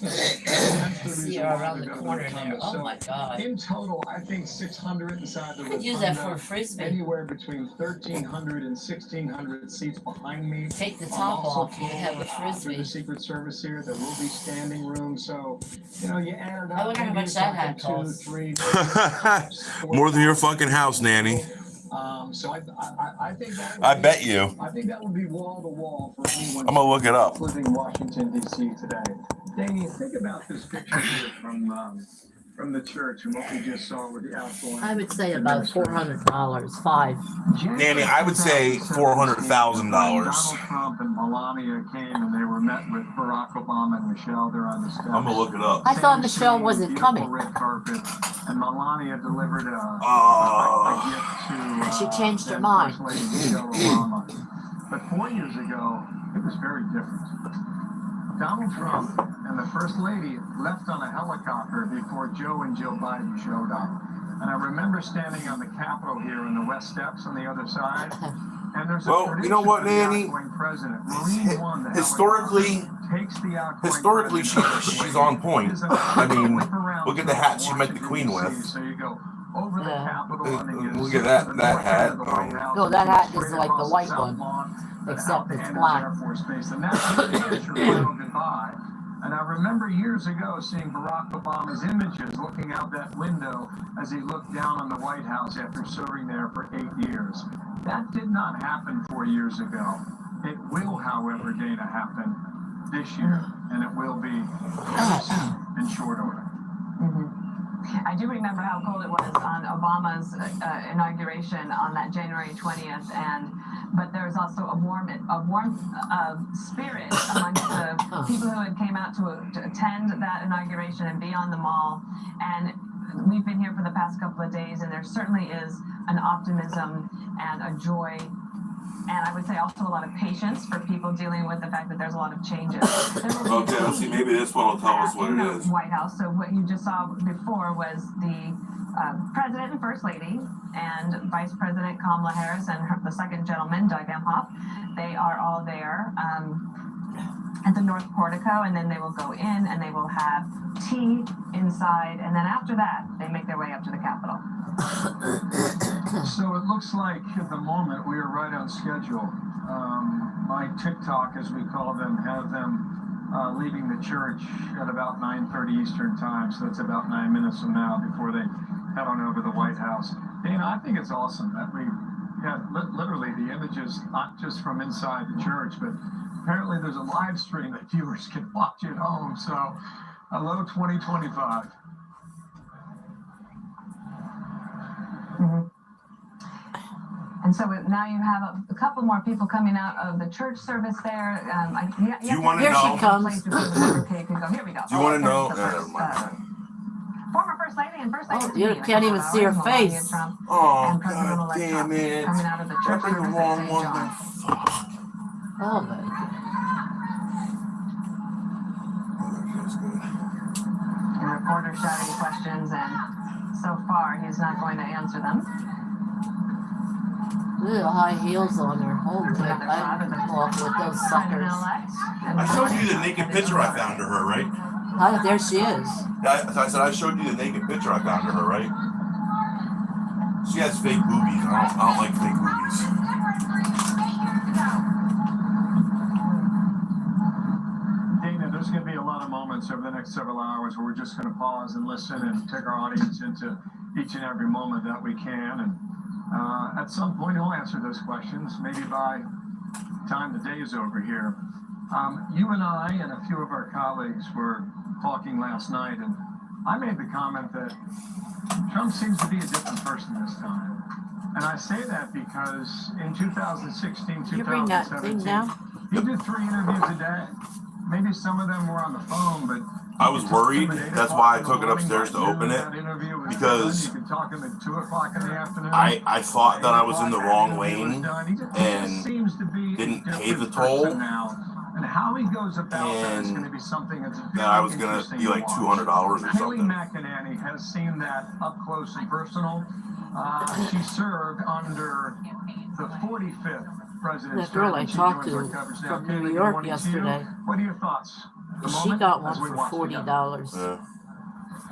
See her around the corner there. Oh my God. In total, I think 600 inside the You could use that for a frisbee. Anywhere between 1,300 and 1,600 seats behind me. Take the top off. You have a frisbee. The Secret Service here, there will be standing room. So, you know, you add it up. I wonder how much that hat costs. More than your fucking house, Nanny. So I think that. I bet you. I think that would be wall to wall for anyone. I'm gonna look it up. Including Washington D.C. today. Danny, think about this picture here from the church and what we just saw with the outgoing. I would say about $400. 5. Nanny, I would say $400,000. Donald Trump and Melania came and they were met with Barack Obama and Michelle. They're on the steps. I'm gonna look it up. I thought Michelle wasn't coming. Red carpet, and Melania delivered a gift to. She changed her mind. First Lady Michelle Obama. But 4 years ago, it was very different. Donald Trump and the First Lady left on a helicopter before Joe and Jill Biden showed up. And I remember standing on the Capitol here in the West Steps on the other side. And there's a you know what, Nanny? Historically, she's on point. I mean, look at the hat she met the Queen with. So you go over the Capitol and then look at that hat. No, that hat is like the white one, except it's black. And that's what it is, your final goodbye. And I remember years ago seeing Barack Obama's images looking out that window as he looked down on the White House after serving there for 8 years. That did not happen 4 years ago. It will, however, Dana, happen this year, and it will be soon, in short order. I do remember how cold it was on Obama's inauguration on that January 20th, but there was also a warm spirit amongst the people who had came out to attend that inauguration and be on the mall. And we've been here for the past couple of days, and there certainly is an optimism and a joy. And I would say also a lot of patience for people dealing with the fact that there's a lot of changes. Okay, let's see. Maybe this one will tell us what it is. White House. So what you just saw before was the President and First Lady and Vice President Kamala Harris and the second gentleman, Doug Emhoff. They are all there at the North Portico, and then they will go in and they will have tea inside, and then after that, they make their way up to the Capitol. So it looks like at the moment we are right on schedule. My TikTok, as we call them, have them leaving the church at about 9:30 Eastern time, so it's about 9 minutes from now before they head on over to the White House. Dana, I think it's awesome that we had literally the images, not just from inside the church, but apparently there's a live stream that viewers can watch at home. So, hello 2025. And so now you have a couple more people coming out of the church service there. Do you want to know? Here she comes. Here we go. Do you want to know? Former First Lady and First Lady. Oh, you can't even see her face. Oh, God damn it. Coming out of the I church picked the service wrong at St. one. John. Fuck. Oh my God. And reporters shouting questions, and so far he's not going to answer them. Little high heels on her. Holy, I'm off with those suckers. I showed you the naked picture I found of her, right? Oh, there she is. I said I showed you the naked picture I found of her, right? She has fake boobies. I don't like fake boobies. Dana, there's going to be a lot of moments over the next several hours where we're just going to pause and listen and take our audience into each and every moment that we can. And at some point, he'll answer those questions, maybe by the time the day is over here. You and I and a few of our colleagues were talking last night, and I made the comment that Trump seems to be a different person this time. And I say that because in 2016, 2017, he did 3 interviews a day. Maybe some of them were on the phone, but I was worried. That's why I took it upstairs to open it, because I thought that I was in the wrong lane and didn't pay the toll, and how he goes about that is going to be something that's that I was going to be like $200 or Haley something. McEnany has seen that up close and personal. She served under the 45th president. That girl I talked to from New York yesterday. What are your thoughts the She moment got as one we for watch $40. Yeah.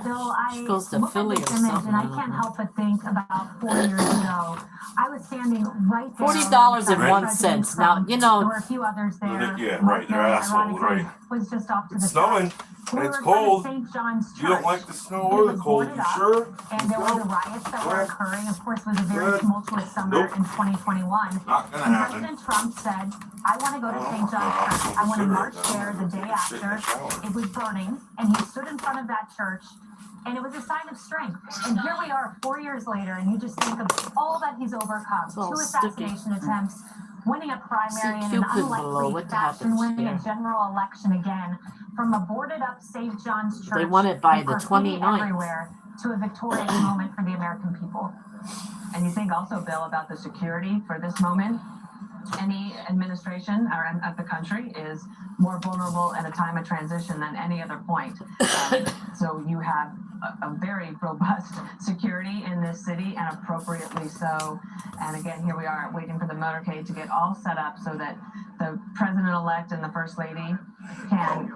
Bill, She I goes to look Philly at this or image something. and I I don't can't know. help but think about 4 years ago. I was standing right there. $40.01. Now, you There know, were a few others there. Yeah, Mark right, they're Miller, assholes, ironically, right. was just off to It's the snowing, side. and We it's were in front of cold. St. John's Church. You don't like the snow It or the was cold, boarded you up, sure? And there were the riots that were Yeah. occurring. Of course, it was a very Good. tumultuous summer Nope. in 2021. Not gonna And happen. President Trump said, I want to go to Oh, St. John's no, Church. I want to march there the day Sit in the after. shower. It was burning, and he stood in front of that church, and it was a sign of strength. And here we are 4 years later, and you just think of all that he's overcome. It's all 2 sticky. assassination attempts, winning a primary in an Cupid below. unlikely What fashion, happens winning here? a general election again, from a boarded up St. John's Church. They won it by and the graffiti 29th. everywhere, to a victorious moment for the American people. And you think also, Bill, about the security for this moment? Any administration or of the country is more vulnerable at a time of transition than any other point. So you have a very robust security in this city, and appropriately so. And again, here we are waiting for the motorcade to get all set up so that the president-elect and the first lady can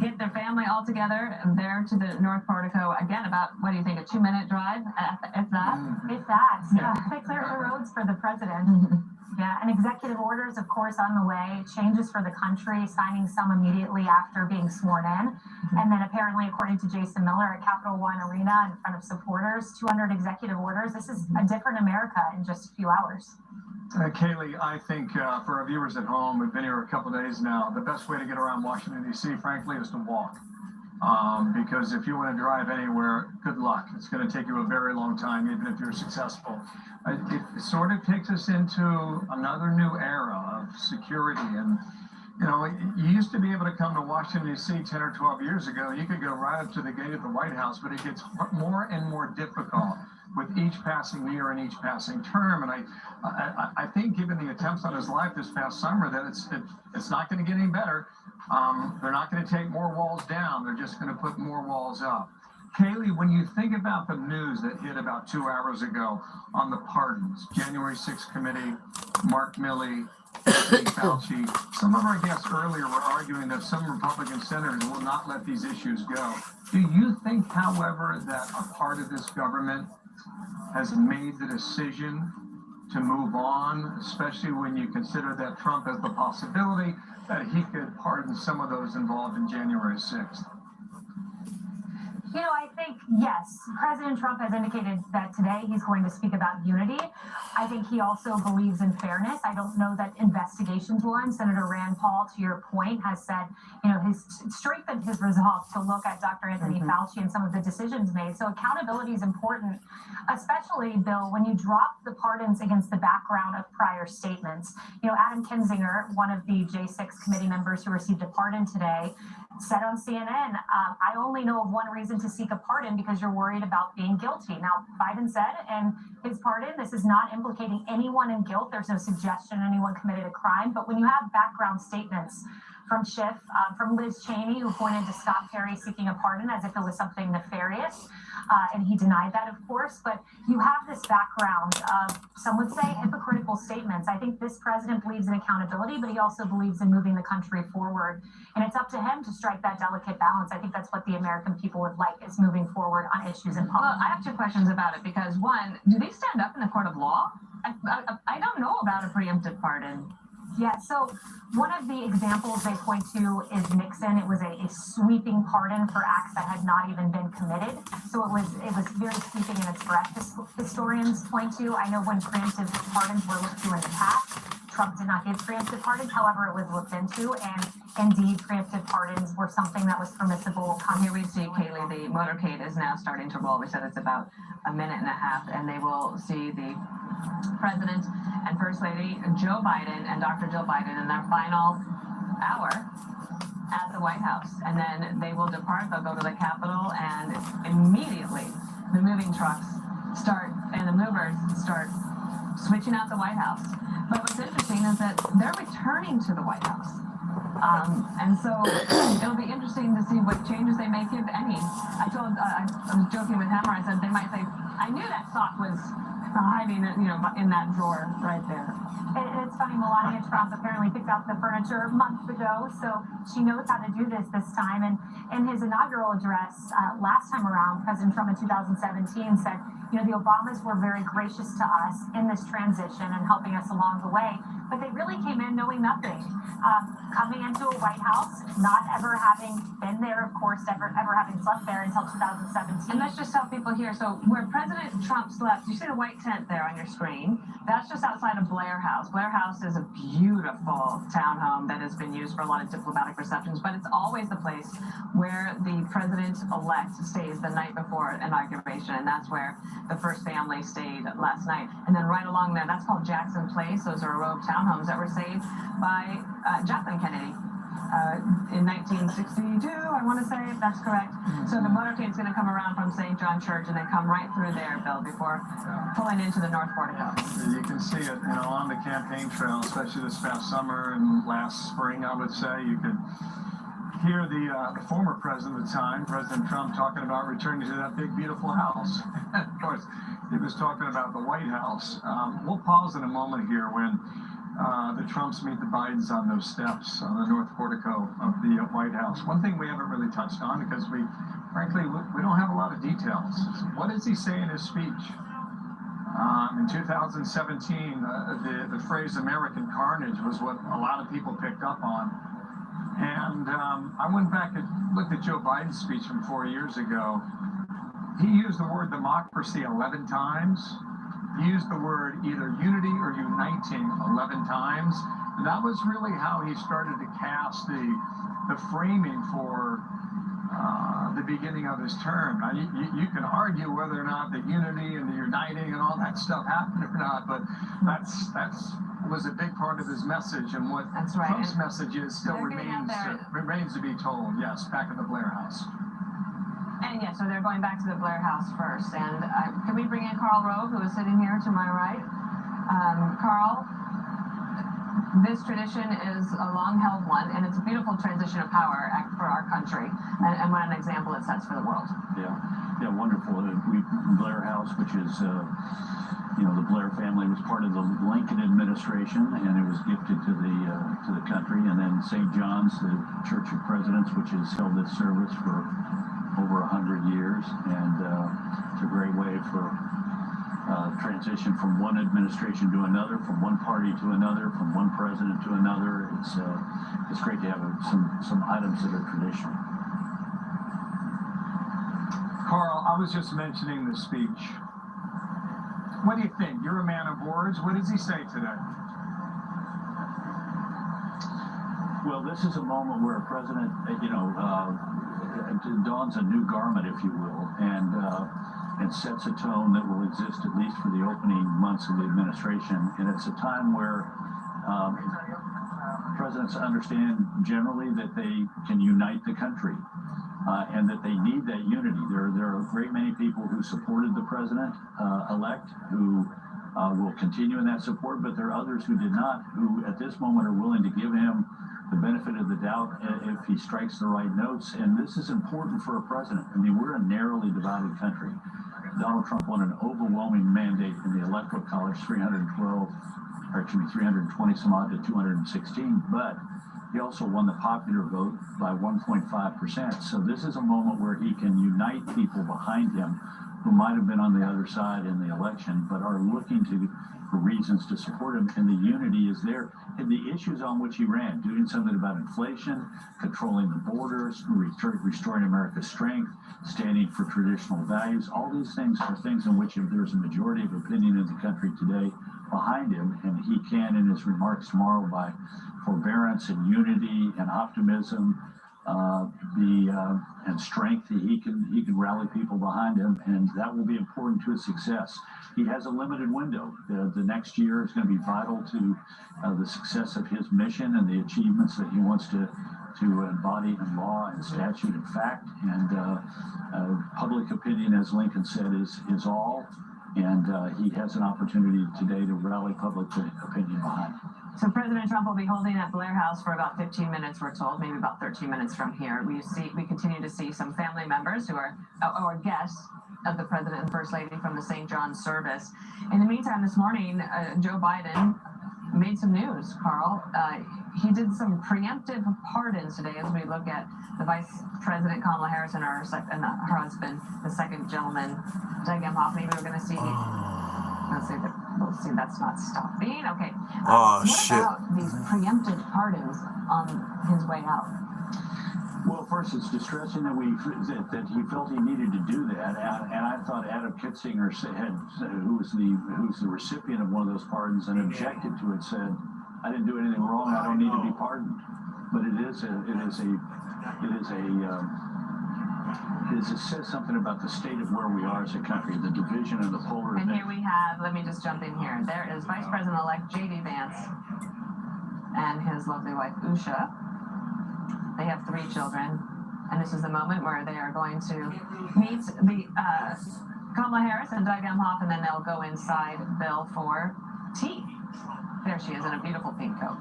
get their family all together there to the North Portico. Again, about, what do you think, a 2-minute drive, if that? If that, they cleared the roads for the president. Yeah, and executive orders, of course, on the way, changes for the country, signing some immediately after being sworn in. And then apparently, according to Jason Miller at Capital One Arena in front of supporters, 200 executive orders. This is a different America in just a few hours. Kaylee, I think for our viewers at home, we've been here a couple days now. The best way to get around Washington, D.C., frankly, is to walk. Because if you want to drive anywhere, good luck. It's going to take you a very long time, even if you're successful. It sort of takes us into another new era of security. And, you know, you used to be able to come to Washington, D.C. 10 or 12 years ago. You could go right up to the gate of the White House, but it gets more and more difficult with each passing year and each passing term. And I think, given the attempts on his life this past summer, that it's not going to get any better. They're not going to take more walls down. They're just going to put more walls up. Kaylee, when you think about the news that hit about 2 hours ago on the pardons, January 6th committee, Mark Milley, Fauci, some of our guests earlier were arguing that some Republican senators will not let these issues go. Do you think, however, that a part of this government has made the decision to move on, especially when you consider that Trump has the possibility that he could pardon some of those involved in January 6th? You know, I think, yes, President Trump has indicated that today he's going to speak about unity. I think he also believes in fairness. I don't know that investigations will end. Senator Rand Paul, to your point, has said, you know, he's strengthened his resolve to look at Dr. Anthony Fauci and some of the decisions made. So accountability is important, especially, Bill, when you drop the pardons against the background of prior statements. You know, Adam Kinzinger, one of the J6 committee members who received a pardon today, said on CNN, I only know of one reason to seek a pardon, because you're worried about being guilty. Now, Biden said in his pardon, this is not implicating anyone in guilt. There's no suggestion anyone committed a crime. But when you have background statements from Schiff, from Liz Cheney, who pointed to Scott Perry seeking a pardon as if it was something nefarious, and he denied that, of course. But you have this background of, some would say, hypocritical statements. I think this president believes in accountability, but he also believes in moving the country forward. And it's up to him to strike that delicate balance. I think that's what the American people would like, is moving forward on issues in public. Well, I have 2 questions about it, because one, do these stand up in the court of law? I don't know about a preemptive pardon. Yeah, so one of the examples they point to is Nixon. It was a sweeping pardon for acts that had not even been committed. So it was very sweeping in its breadth, historians point to. I know when preemptive pardons were looked to in the past, Trump did not give preemptive pardons. However, it was looked into, and indeed, preemptive pardons were something that was permissible. Here we see, Kaylee, the motorcade is now starting to roll. We said it's about a minute and a half, and they will see the President and First Lady Joe Biden and Dr. Jill Biden in their final hour at the White House. And then they will depart. They'll go to the Capitol, and immediately the moving trucks start, and the movers start switching out the White House. But what's interesting is that they're returning to the White House. And so it'll be interesting to see what changes they make, if any. I was joking with Hammer. I said they might say, I knew that sock was hiding, in that drawer right there. It's funny, Melania Trump apparently picked out the furniture months ago, so she knows how to do this time. And in his inaugural address last time around, President Trump in 2017 said, the Obamas were very gracious to us in this transition and helping us along the way, but they really came in knowing nothing. Coming into a White House, not ever having been there, of course, ever having slept there until 2017. And let's just tell people here, so where President Trump slept, you see the white tent there on your screen? That's just outside of Blair House. Blair House is a beautiful townhome that has been used for a lot of diplomatic receptions, but it's always the place where the president-elect stays the night before inauguration, and that's where the first family stayed last night. And then right along there, that's called Jackson Place. Those are a row of townhomes that were saved by Jacqueline Kennedy in 1962, I want to say, if that's correct. So the motorcade's going to come around from St. John Church and then come right through there, Bill, before pulling into the North Portico. You can see it, on the campaign trail, especially this past summer and last spring, I would say. You could hear the former president at the time, President Trump, talking about returning to that big, beautiful house. Of course, he was talking about the White House. We'll pause in a moment here when the Trumps meet the Bidens on those steps on the North Portico of the White House. One thing we haven't really touched on, because frankly, we don't have a lot of details. What does he say in his speech? In 2017, the phrase American carnage was what a lot of people picked up on. And I went back and looked at Joe Biden's speech from 4 years ago. He used the word democracy 11 times. He used the word either unity or uniting 11 times. And that was really how he started to cast the framing for the beginning of his term. Now, you can argue whether or not the unity and the uniting and all that stuff happened or not, but that's was a big part of his message, and what That's right. Trump's message is still They're remains to be told. Yes, back at the Blair House. And yeah, so they're going back to the Blair House first. And can we bring in Karl Rove, who is sitting here to my right? Karl, this tradition is a long-held one, and it's a beautiful transition of power for our country, and what an example it sets for the world. Yeah, wonderful. Blair House, which is, the Blair family was part of the Lincoln administration, and it was gifted to the country. And then St. John's, the Church of Presidents, which has held this service for over 100 years, and it's a great way for transition from one administration to another, from one party to another, from one president to another. It's great to have some items that are traditional. Karl, I was just mentioning the speech. What do you think? You're a man of words. What does he say today? Well, this is a moment where a president, dons a new garment, if you will, and sets a tone that will exist at least for the opening months of the administration. And it's a time where presidents understand generally that they can unite the country, and that they need that unity. There are a great many people who supported the president-elect who will continue in that support, but there are others who did not, who at this moment are willing to give him the benefit of the doubt if he strikes the right notes. And this is important for a president. I mean, we're a narrowly divided country. Donald Trump won an overwhelming mandate in the Electoral College, 320 some odd to 216, but he also won the popular vote by 1.5%. So this is a moment where he can unite people behind him who might have been on the other side in the election, but are looking for reasons to support him. And the unity is there. And the issues on which he ran, doing something about inflation, controlling the borders, restoring America's strength, standing for traditional values, all these things are things in which there's a majority of opinion in the country today behind him. And he can, in his remarks tomorrow, by forbearance and unity and optimism, and strength, he can rally people behind him, and that will be important to his success. He has a limited window. The next year is going to be vital to the success of his mission and the achievements that he wants to embody in law and statute and fact. And public opinion, as Lincoln said, is all. And he has an opportunity today to rally public opinion behind him. So President Trump will be holding at Blair House for about 15 minutes, we're told, maybe about 13 minutes from here. We continue to see some family members who are, or guests, of the president and first lady from the St. John's service. In the meantime, this morning, Joe Biden made some news, Carl. He did some preemptive pardons today as we look at the Vice President Kamala Harris and her husband, the second gentleman, Doug Emhoff. Maybe we're going to see. We'll see. That's not stopping. Okay. Oh, what shit. about these preemptive pardons on his way out? Well, first, it's distressing that he felt he needed to do that, and I thought Adam Kitzinger who's the recipient of one of those pardons and objected to it, said, "I didn't do anything wrong. I don't need to be pardoned." But it says something about the state of where we are as a country, the division and the polarization. And here we have. Let me just jump in here. There is Vice President-elect J.D. Vance and his lovely wife Usha. They have 3 children, and this is the moment where they are going to meet the Kamala Harris and Doug Emhoff, and then they'll go inside Bill for tea. There she is in a beautiful pink coat.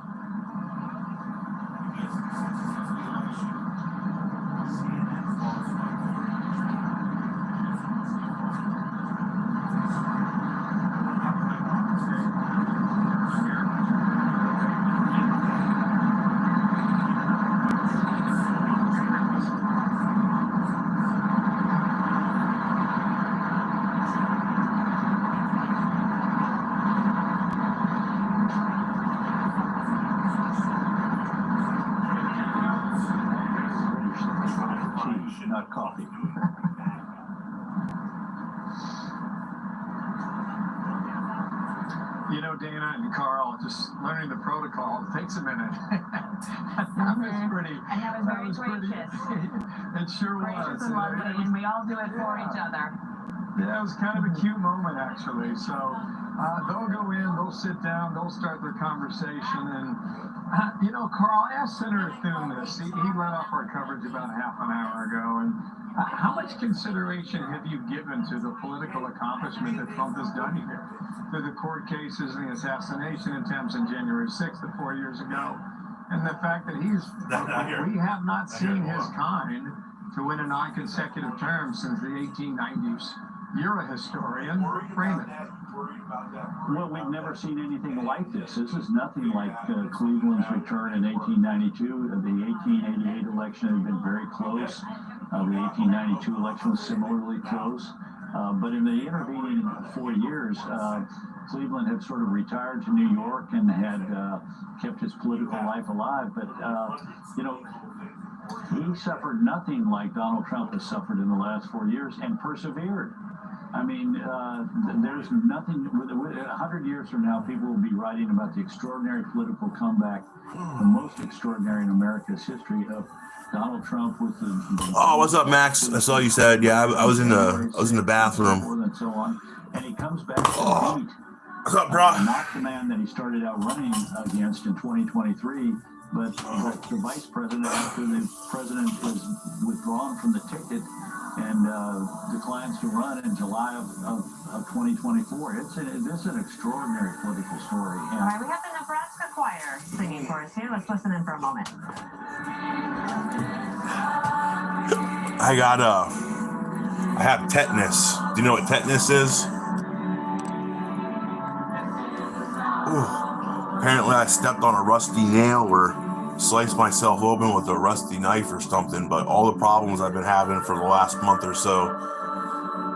Not coffee. You know, Dana and Carl, just learning the protocol takes a minute. That was pretty. And that was very gracious. It sure was. Gracious and lovely, and we all do it for each other. Yeah, it was kind of a cute moment, actually. So they'll go in, they'll sit down, they'll start their conversation. And, you know, Carl, I asked Senator Thune this. He let off our coverage about half an hour ago. And how much consideration have you given to the political accomplishment that Trump has done here? Through the court cases and the assassination attempts on January 6th of 4 years ago. And the fact that we have not seen his kind to win a non-consecutive term since the 1890s. You're a historian. Frame it. Well, we've never seen anything like this. This is nothing like Cleveland's return in 1892. The 1888 election had been very close. The 1892 election was similarly close. But in the intervening 4 years, Cleveland had sort of retired to New York and had kept his political life alive. But, you know, he suffered nothing like Donald Trump has suffered in the last 4 years and persevered. I mean, there's nothing, 100 years from now, people will be writing about the extraordinary political comeback, the most extraordinary in America's history of Donald Trump with the Oh, what's up, Max? I saw you said, yeah, I was in the bathroom. and so on. And he comes back to beat What's up, bro? not the man that he started out running against in 2023, but the vice president after the president was withdrawn from the ticket and declines to run in July of 2024. This is an extraordinary political story. All right, we have the Nebraska Choir singing for us here. Let's listen in for a moment. I have tetanus. Do you know what tetanus is? Ooh. Apparently I stepped on a rusty nail or sliced myself open with a rusty knife or something, but all the problems I've been having for the last month or so,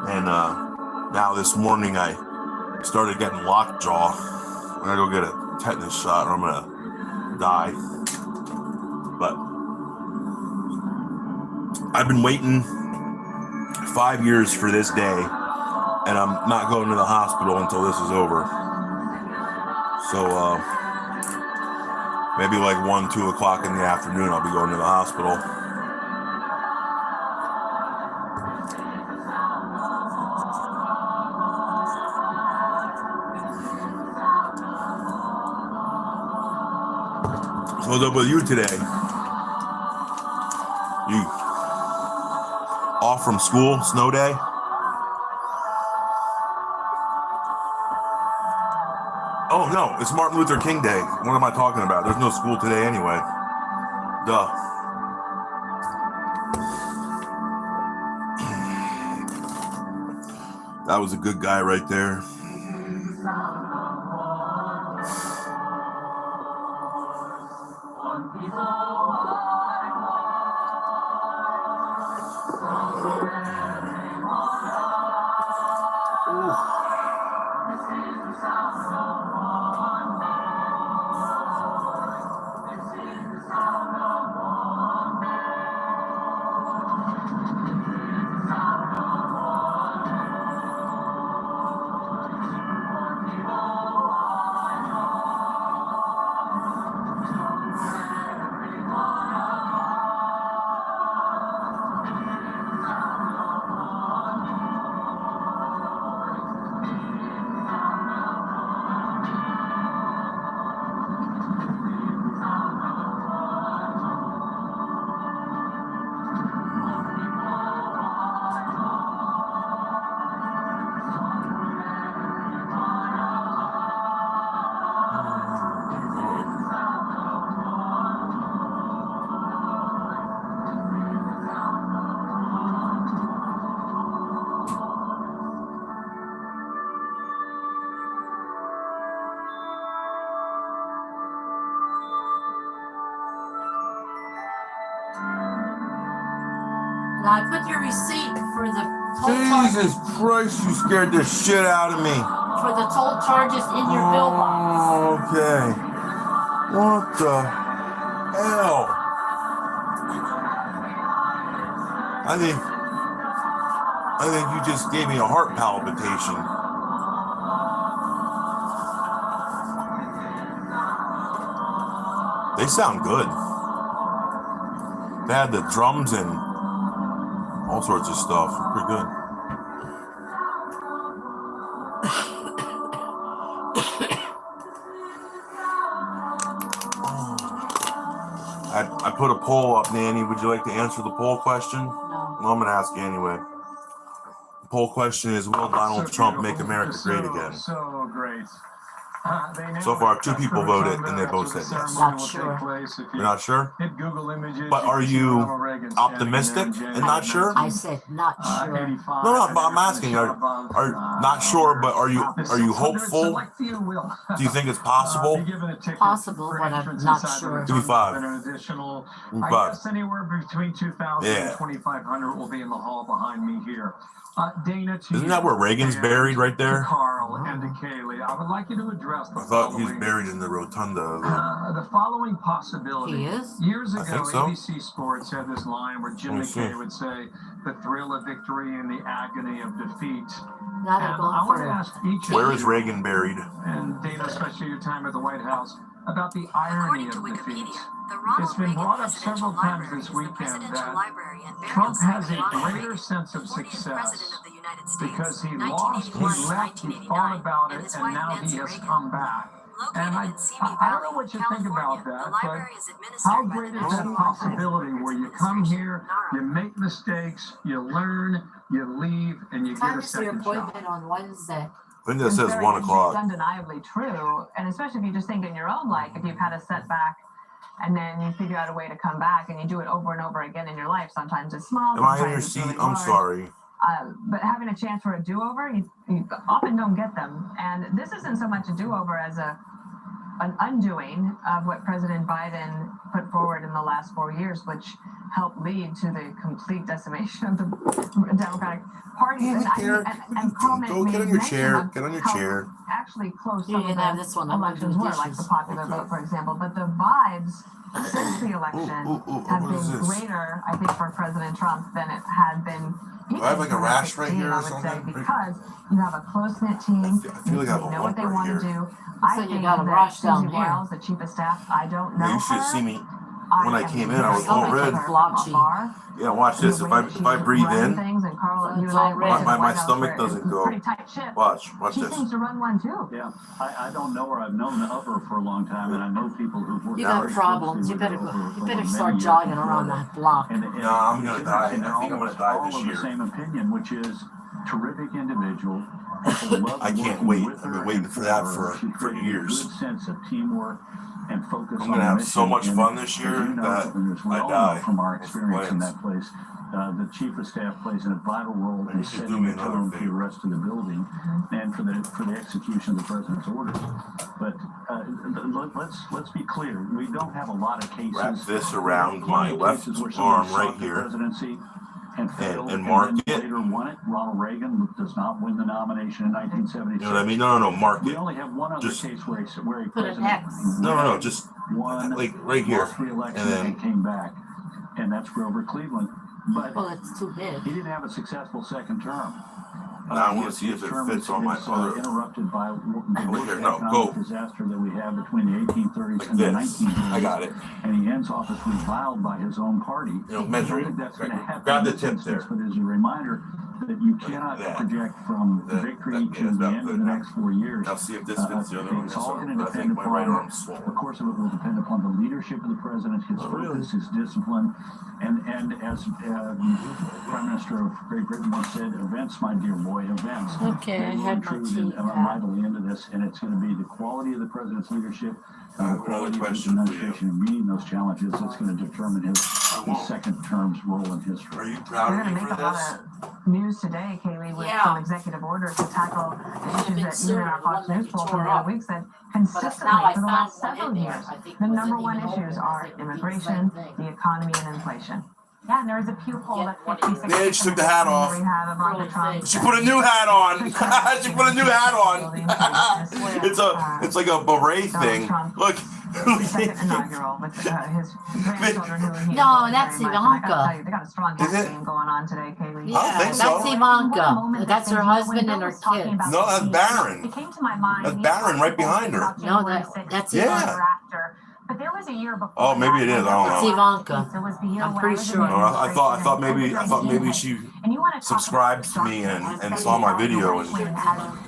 and now this morning I started getting lockjaw. I'm gonna go get a tetanus shot or I'm gonna die. But I've been waiting 5 years for this day, and I'm not going to the hospital until this is over. So maybe like 1, 2 o'clock in the afternoon, I'll be going to the hospital. So what's up with you today? You off from school, snow day? Oh no, it's Martin Luther King Day. What am I talking about? There's no school today anyway. Duh. That was a good guy right there. Now I put your receipt for the toll charges, Jesus Christ, you scared the shit out of me. for the toll charges in your bill box. Okay. What the hell? I think you just gave me a heart palpitation. They sound good. They had the drums and all sorts of stuff. Pretty good. I put a poll up, Nanny. Would you like to answer the poll question? No. Well, I'm going to ask you anyway. The poll question is, will Donald Trump make America great again? So great. So far, 2 people voted, and they both said yes. Not sure. You're not sure? Hit Google Images. But are you optimistic and not sure? I said not sure. No, but I'm asking, are not sure, but are you hopeful? Do you think it's possible? Possible, but I'm not sure. Give me 5. An additional, I 5. guess anywhere between 2,000 and 2,500 will be in the hall behind me here. Dana, to Isn't that where Reagan's buried right there? To Carl and to Kaylee, I would like you to address the I thought he was following. buried in the rotunda. The following possibility. He is? Years I ago, think so. ABC Sports had this line where Jim Let me see. McKay would say, "The thrill of victory and the agony of defeat." Now And they're I going want to for ask each of Where is you, Reagan buried? and Dana, especially your time at the White House, about the irony According to of defeat. Wikipedia, the Ronald It's been Reagan brought up Presidential several times Library this is the weekend presidential that library and burial Trump site has of a Ronald greater Reagan, sense of the 40th success president of the United States, because he lost, he 1981 to left, he thought 1989, about and it, his and wife now Nancy he has Reagan. come back. Located And in Simi I don't Valley, know what you think about California, that, the but library is administered how by the great is National that Archives possibility where you come here, you make mistakes, you learn, you leave, and you get time a is your second shot? appointment on Wednesday. I think that says 1 It's o'clock. undeniably true, and especially if you just think in your own life, if you've had a setback and then you figure out a way to come back and you do it over and over again in your life. Sometimes it's small. Am I in sometimes your it's seat? really I'm large. sorry. But having a chance for a do-over, you often don't get them. And this isn't so much a do-over as an undoing of what President Biden put forward in the last 4 years, which helped lead to the complete decimation of the Democratic Party. Yeah, Derek, and Carl go made get on your mention chair. of Get on your how chair. actually close You some can of have the this one. I'm gonna elections do were, dishes. like the popular Okay. vote, for example. But the vibes since the election have what is been this? greater, I think, for President Trump than it had been. Do I have like a rash right 2016, here or I would say, something? because you have a close-knit team. I feel like I have a They know what lump they right want to here. do. So I you think got a that rash down Susie here. Wiles, the chief of staff, I don't know Yeah, you should her. see me. When I am came in, I was very all impressed red. with her Blotchy. afar. Yeah, watch this. The If way I that if I she's breathe running in, things, and Carl, So you it's and I all went red. to the my White House stomach where doesn't it was go. a pretty tight ship. watch She this. seems to run one too. Yeah, I don't know her. I've known of her for a long time, and I know people who've worked You very got closely problems. You with better her over better many start years jogging before around that block. And No, I'm gonna die. and I think I'm gonna die all this of year. the same opinion, which is terrific individual. People love I can't working wait. with I've been her waiting and for that her. She for created years. A good sense of teamwork and focus. I'm on gonna the have so mission. much And fun this year as you know, that and as we I all die. know from our That's the experience in plans. that place, the chief of staff plays a vital role in You should do setting me the another tone for the favor. rest of the building and for the execution of the president's orders. But let's be clear. We don't have a lot of cases. Wrap this around my Plenty of left cases where someone arm right sought the here presidency and failed, and mark then it. later won it. Ronald Reagan does not win the nomination in 1976. You know what I mean? No, mark We it. only have one other Just- case where he Put an president X. No, just won, like right here. lost re-election, And then- and came back, and that's Grover Cleveland. But Well, it's too big. he didn't have a successful second term. Now I want to His see if it term fits on my is, other. interrupted by the Look worst here, no, economic go. disaster that we had between the 1830s Like and the this. 1930s. I got it. And he ends office reviled by his own party. You know, I measure don't it. think that's going to happen. Grab in the this tip instance, there. But as a reminder that you cannot that. project from That- victory that to is the about end of good the now. next 4 years. Now see if this fits the other one. It's Yes, all sir. going to But I think depend my right upon, arm's the swollen. course of it will depend upon the leadership of the president, his Oh, really? focus, his discipline, and as Prime Minister of Great Britain once said, events, my dear boy, events. Okay, They I will had my intrude tea. mightily into this, and it's going to be the quality of the president's leadership, I have the another quality of his question for you. administration in meeting those challenges that's going to determine his second term's role in Are history. you We're proud going of to me make for a lot this? of news today, Kaylee, with Yeah. some executive orders to tackle issues been that sooner, even our the Fox one that News you poll tore from the up. other week said But consistently now I for the found last one several in there. years. I think it The wasn't number one even open. issues I are think it would be the immigration, same thing. the economy, and inflation. Yeah, and there was a Pew poll Get that one of your- 56% Midge took the hat off. We have Ivanka Really Trump. big. She put a new hat on. She put a new hat on. It's like a beret thing. Look. The second inaugural with his grandchildren who he No, adores that's very much. And I gotta Ivanka. tell you, they got a strong Is hat it? game going on today, Kaylee. I don't think so. That's Ivanka. That's her husband and her kids. No, that's Barron. It came to my mind. That's Barron right behind her. No, that's Yeah. Ivanka. After. But there was a year before. Oh, maybe it is. I don't know. It's Ivanka. It was the year I'm when pretty I was in sure. the No, I thought administration maybe she and you want to talk subscribed about to me and structure, saw my video and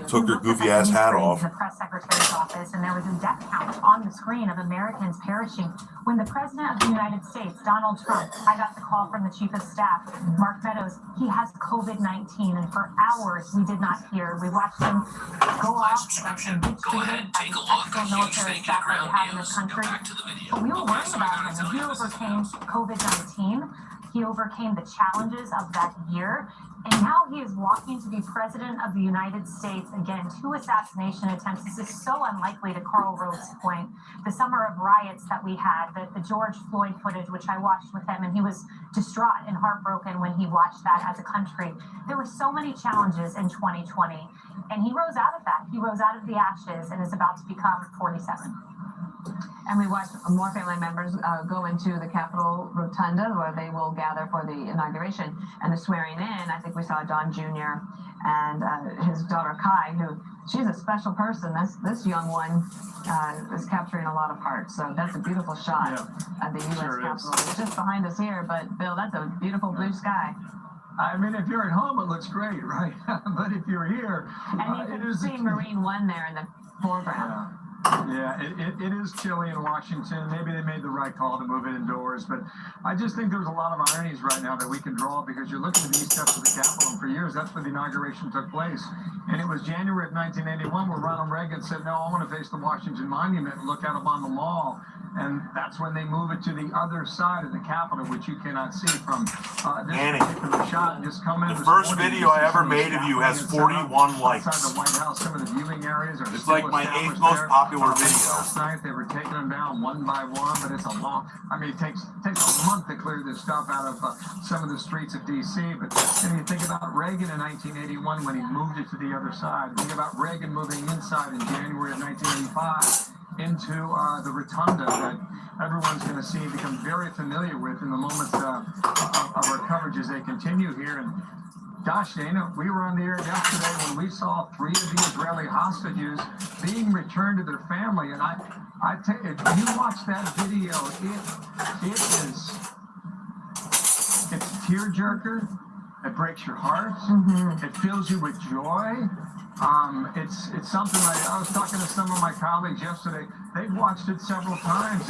took her goofy ass hat off. The press secretary's office, and there was a death count on the screen of Americans perishing when the president of the United States, Donald Trump, I got the call from the chief of staff, Mark Meadows. He has COVID-19, and for hours we did not hear. We watched him go off. Go ahead, take a look. A huge thank you to Ground News. Go back to the video. But we were worried So I about gotta him. tell He you, this is overcame COVID-19. He overcame the challenges of that year. And now he is walking to be president of the United States. Again, 2 assassination attempts. This is so unlikely, to Carl Rove's point. The summer of riots that we had, the George Floyd footage, which I watched with him, and he was distraught and heartbroken when he watched that as a country. There were so many challenges in 2020, and he rose out of that. He rose out of the ashes and is about to become 47. And we watched more family members go into the Capitol Rotunda where they will gather for the inauguration and the swearing in. I think we saw Don Jr. and his daughter Kai, who she's a special person. This young one is capturing a lot of hearts. So that's a beautiful shot of the U.S. Sure is. Capitol. It's just behind us here, but Bill, that's a beautiful blue sky. I mean, if you're at home, it looks great, right? But if you're here, And you it can is see Marine One there in the foreground. Yeah, it is chilly in Washington. Maybe they made the right call to move it indoors, but I just think there's a lot of ironies right now that we can draw because you're looking at the east steps of the Capitol, and for years that's where the inauguration took place. And it was January of 1981 where Ronald Reagan said, no, I want to face the Washington Monument and look out upon the mall. And that's when they move it to the other side of the Capitol, which you cannot see from this Annie, particular shot. Just come in the this first morning, video you I see ever some made of you has scaffolding 41 likes. outside the White House. Some of the viewing areas are It's still like my established 8th most there. popular video. Last night they were taking them down one by one, but it's a long. I mean, it takes a month to clear this stuff out of some of the streets of D.C. But then you think about Reagan in 1981 when he moved it to the other side. Think about Reagan moving inside in January of 1985 into the rotunda that everyone's going to see and become very familiar with in the moments of our coverage as they continue here. And gosh, Dana, we were on the air yesterday when we saw 3 of the Israeli hostages being returned to their family. And I tell you, if you watch that video, it's tearjerker. It breaks your heart. It fills you with joy. It's something I was talking to some of my colleagues yesterday. They've watched it several times.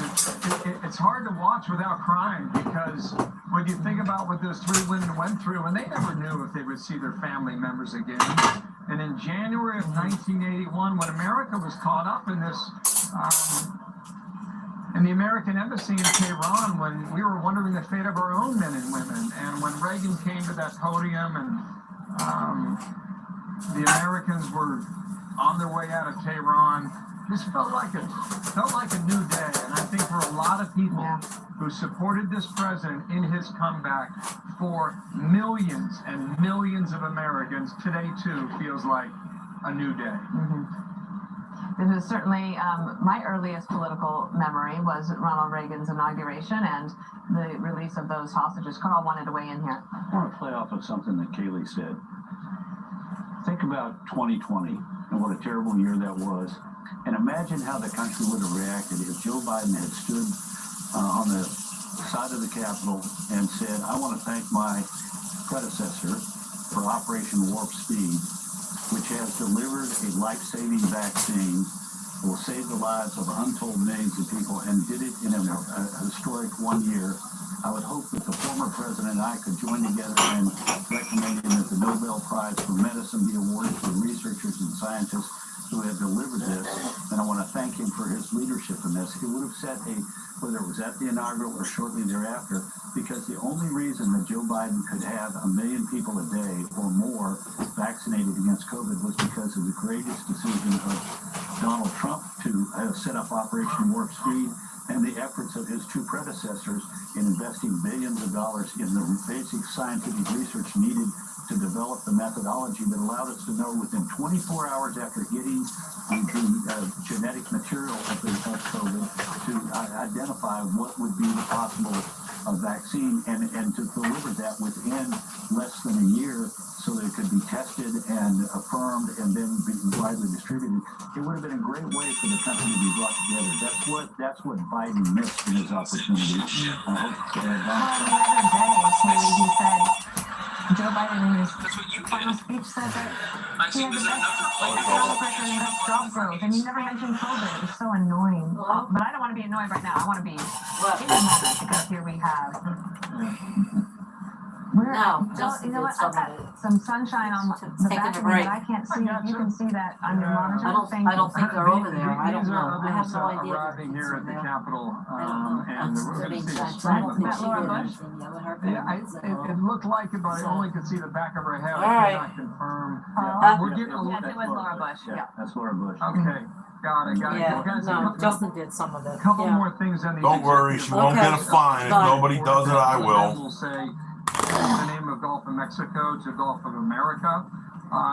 It's hard to watch without crying because when you think about what those 3 women went through, and they never knew if they would see their family members again. And in January of 1981, when America was caught up in this in the American Embassy in Tehran when we were wondering the fate of our own men and women. And when Reagan came to that podium and the Americans were on their way out of Tehran, this felt like a new day. And I think for a lot of people who supported this president in his comeback, for millions and millions of Americans, today too feels like a new day. This is certainly my earliest political memory was Ronald Reagan's inauguration and the release of those hostages. Carl wanted to weigh in here. I want to play off of something that Kaylee said. Think about 2020 and what a terrible year that was. And imagine how the country would have reacted if Joe Biden had stood on the side of the Capitol and said, I want to thank my predecessor for Operation Warp Speed, which has delivered a life-saving vaccine, will save the lives of untold millions of people, and did it in a historic 1 year. I would hope that the former president and I could join together in recommending that the Nobel Prize for Medicine be awarded to the researchers and scientists who have delivered this, and I want to thank him for his leadership in this. He would have set whether it was at the inaugural or shortly thereafter, because the only reason that Joe Biden could have 1 million people a day or more vaccinated against COVID was because of the courageous decision of Donald Trump to set up Operation Warp Speed and the efforts of his two predecessors in investing billions of dollars in the basic scientific research needed to develop the methodology that allowed us to know within 24 hours after getting the genetic material of COVID to identify what would be the possible vaccine and to deliver that within less than a year so that it could be tested and affirmed and then be widely distributed. It would have been a great way for the country to be brought together. That's what Biden missed in his opportunity. I hope The other day, he said, Joe Biden in his final speech said that he had the best job growth, and he never mentioned COVID. It was so annoying. But I don't want to be annoyed right now. I want to be in the moment because here we have. Justin You know did what? I've got some sunshine on the Taking back a of me, break. but I can't see it. You can see that on your monitor. I don't think they're over there. I don't These know. are I have others no idea. arriving here at the Capitol, and we're going to see a I stream don't of think she Laura did Bush? anything yet with her Yeah, parents. it looked like it, but I only could see the back of her head. All I right. cannot confirm. Yes, We're getting a little it was Laura Bush. Yeah, that's Laura Bush. Okay, got it. Yeah, Guys, no, Justin did some of it. couple Yeah. more things on the Don't worry, she won't Okay. get a fine. If Fine. nobody does it, I will. We'll say the name of Gulf of Mexico to Gulf of America.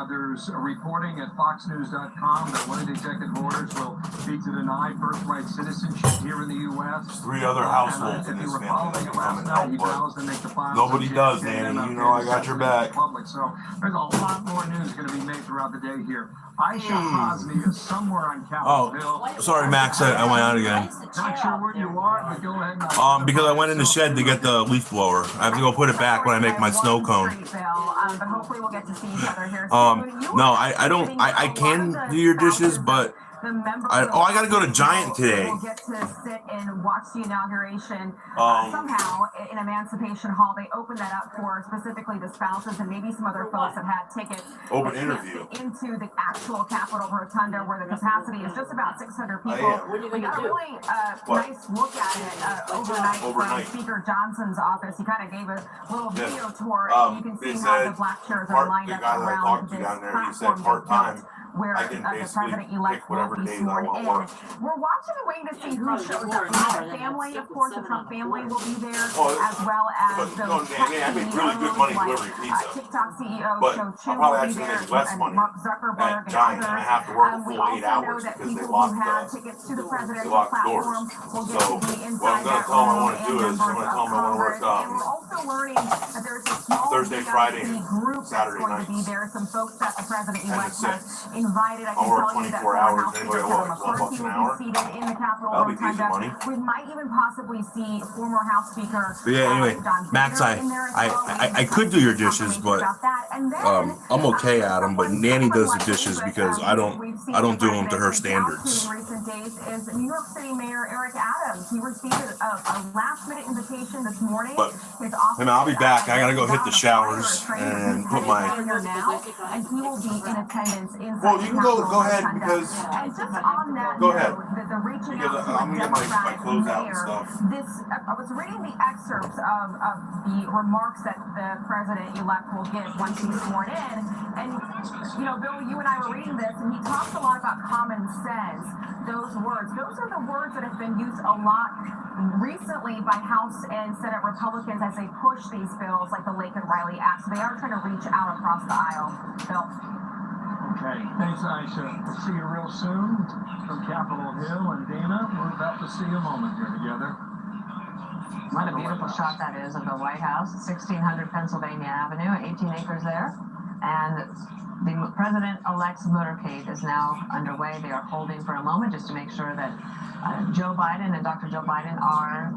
There's a reporting at foxnews.com that one of the executive orders will be to deny birthright citizenship here in the U.S. 3 other households And in if you this were family following that it come last and night, he help, vows to make the files. nobody of does, Japan Danny. and You know I got your back. Public. So there's a lot more news going to be made throughout the day here. Aisha Hasmi is somewhere on Capitol Hill. Oh, sorry, Max. I went out again. Not sure where you are, but go ahead and Because I went in the shed to get the leaf blower. I have to go put it back when I make my snow cone. But hopefully we'll get to see each other here soon. No, I don't. I can do your dishes, but I gotta go to Giant today. We'll get to sit and watch the inauguration. Um, Somehow in Emancipation Hall, they opened that up for specifically the spouses and maybe some other folks that had tickets. Open that can't interview. get into the actual Capitol Rotunda, where the capacity is just about 600 people. yeah. What are you We gonna got a do? really What? nice look at it overnight Overnight. from Speaker Johnson's office. He kind of gave a little Yeah. video tour, and you can They see how the said black chairs part- are lined the up guy that I around talked to this down there, he said platform they part-time. built, where I can the basically president-elect pick whatever will be days I sworn want in. work. We're watching and waiting to see who probably shows more up. an hour The than family, that. of course, the Trump family will be there, Oh, as well as but, those no, tech I make really good CEOs money like delivering pizza. TikTok CEO But Cho I'll Chu probably will be actually there, make less and money Mark Zuckerberg at and Giant, and I others. have to work a We full 8 also know hours that because they people locked who have the tickets to the presidential locked platform doors. will get So, to be what I'm inside gonna that tell 'em I room, wanna and do is I'm members gonna of tell 'em I wanna work, Congress. And we're also learning that there's a small Thursday, Friday, VIP group Saturday that's going to be nights. there. Some folks that the president-elect 10 to has 6. invited. I I'll can work tell you that 24 former hours. House Anybody Speaker what, Kevin 12 bucks McCarthy an will hour? be seated in the Capitol That'll be decent Rotunda. money. We might even possibly see former House Speaker But yeah, anyway, John Max, Boehner in there as well. I could do your dishes, but About that. And then I'm okay at them, but Nanny does the dishes because I don't do them to her standards. In recent days is New York City Mayor Eric Adams. He received a last-minute invitation this morning. But I'll be back. I gotta go hit the showers and put my. And he will be in attendance inside. Well, you can go ahead because. And just on that Go ahead. the reaching Because out to I'm a gonna get my Democratic clothes out and mayor, stuff. I was reading the excerpts of the remarks that the president-elect will give once he's sworn in. And, you know, Bill, you and I were reading this, and he talks a lot about common sense. Those are the words that have been used a lot recently by House and Senate Republicans as they push these bills like the Lake and Riley Act. So they are trying to reach out across the aisle. Bill. Okay, thanks, Aisha. We'll see you real soon from Capitol Hill. And Dana, we're about to see a moment here together. What a beautiful shot that is of the White House, 1600 Pennsylvania Avenue, 18 acres there. And the president-elect's motorcade is now underway. They are holding for a moment just to make sure that Joe Biden and Dr. Joe Biden are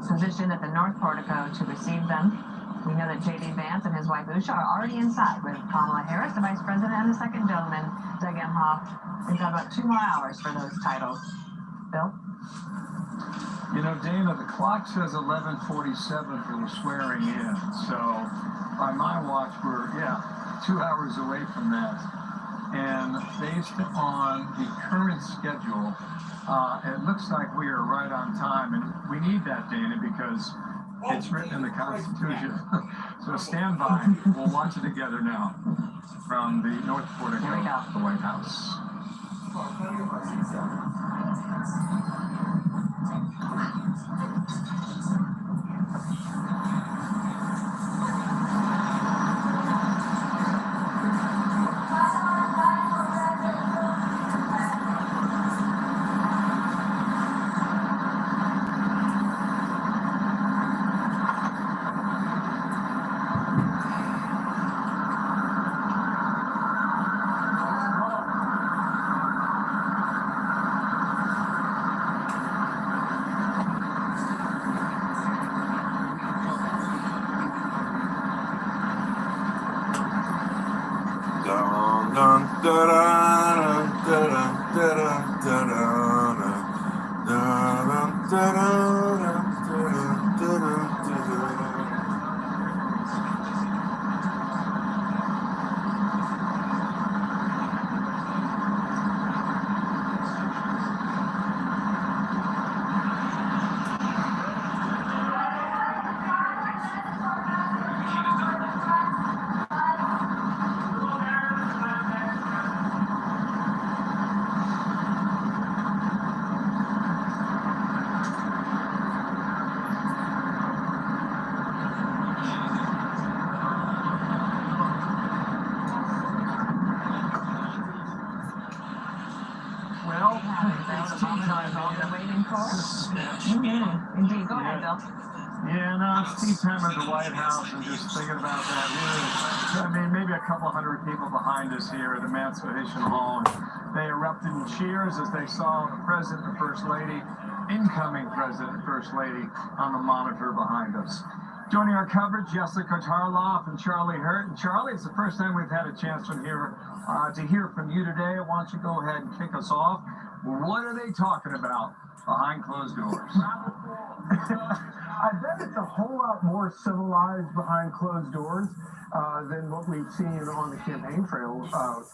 positioned at the North Portico to receive them. We know that J.D. Vance and his wife Usha are already inside with Kamala Harris, the vice president, and the second gentleman, Doug Emhoff. We've got about 2 more hours for those titles. Bill? You know, Dana, the clock says 11:47 for the swearing in. So by my watch, we're, 2 hours away from that. And based on the current schedule, it looks like we are right on time. And we need that, Dana, because it's written in the Constitution. So stand by. We'll watch it together now from the North Portico of the White House. Indeed. Go ahead, Bill. Yeah, no, it's tea time at the White House, and just thinking about that. I mean, maybe a couple hundred people behind us here at Emancipation Hall. They erupted in cheers as they saw the President and First Lady, incoming President and First Lady, on the monitor behind us. Joining our coverage, Jessica Tarloff and Charlie Hurt. And Charlie, it's the first time we've had a chance to hear from you today. Why don't you go ahead and kick us off? What are they talking about behind closed doors? I bet it's a whole lot more civilized behind closed doors than what we've seen on the campaign trail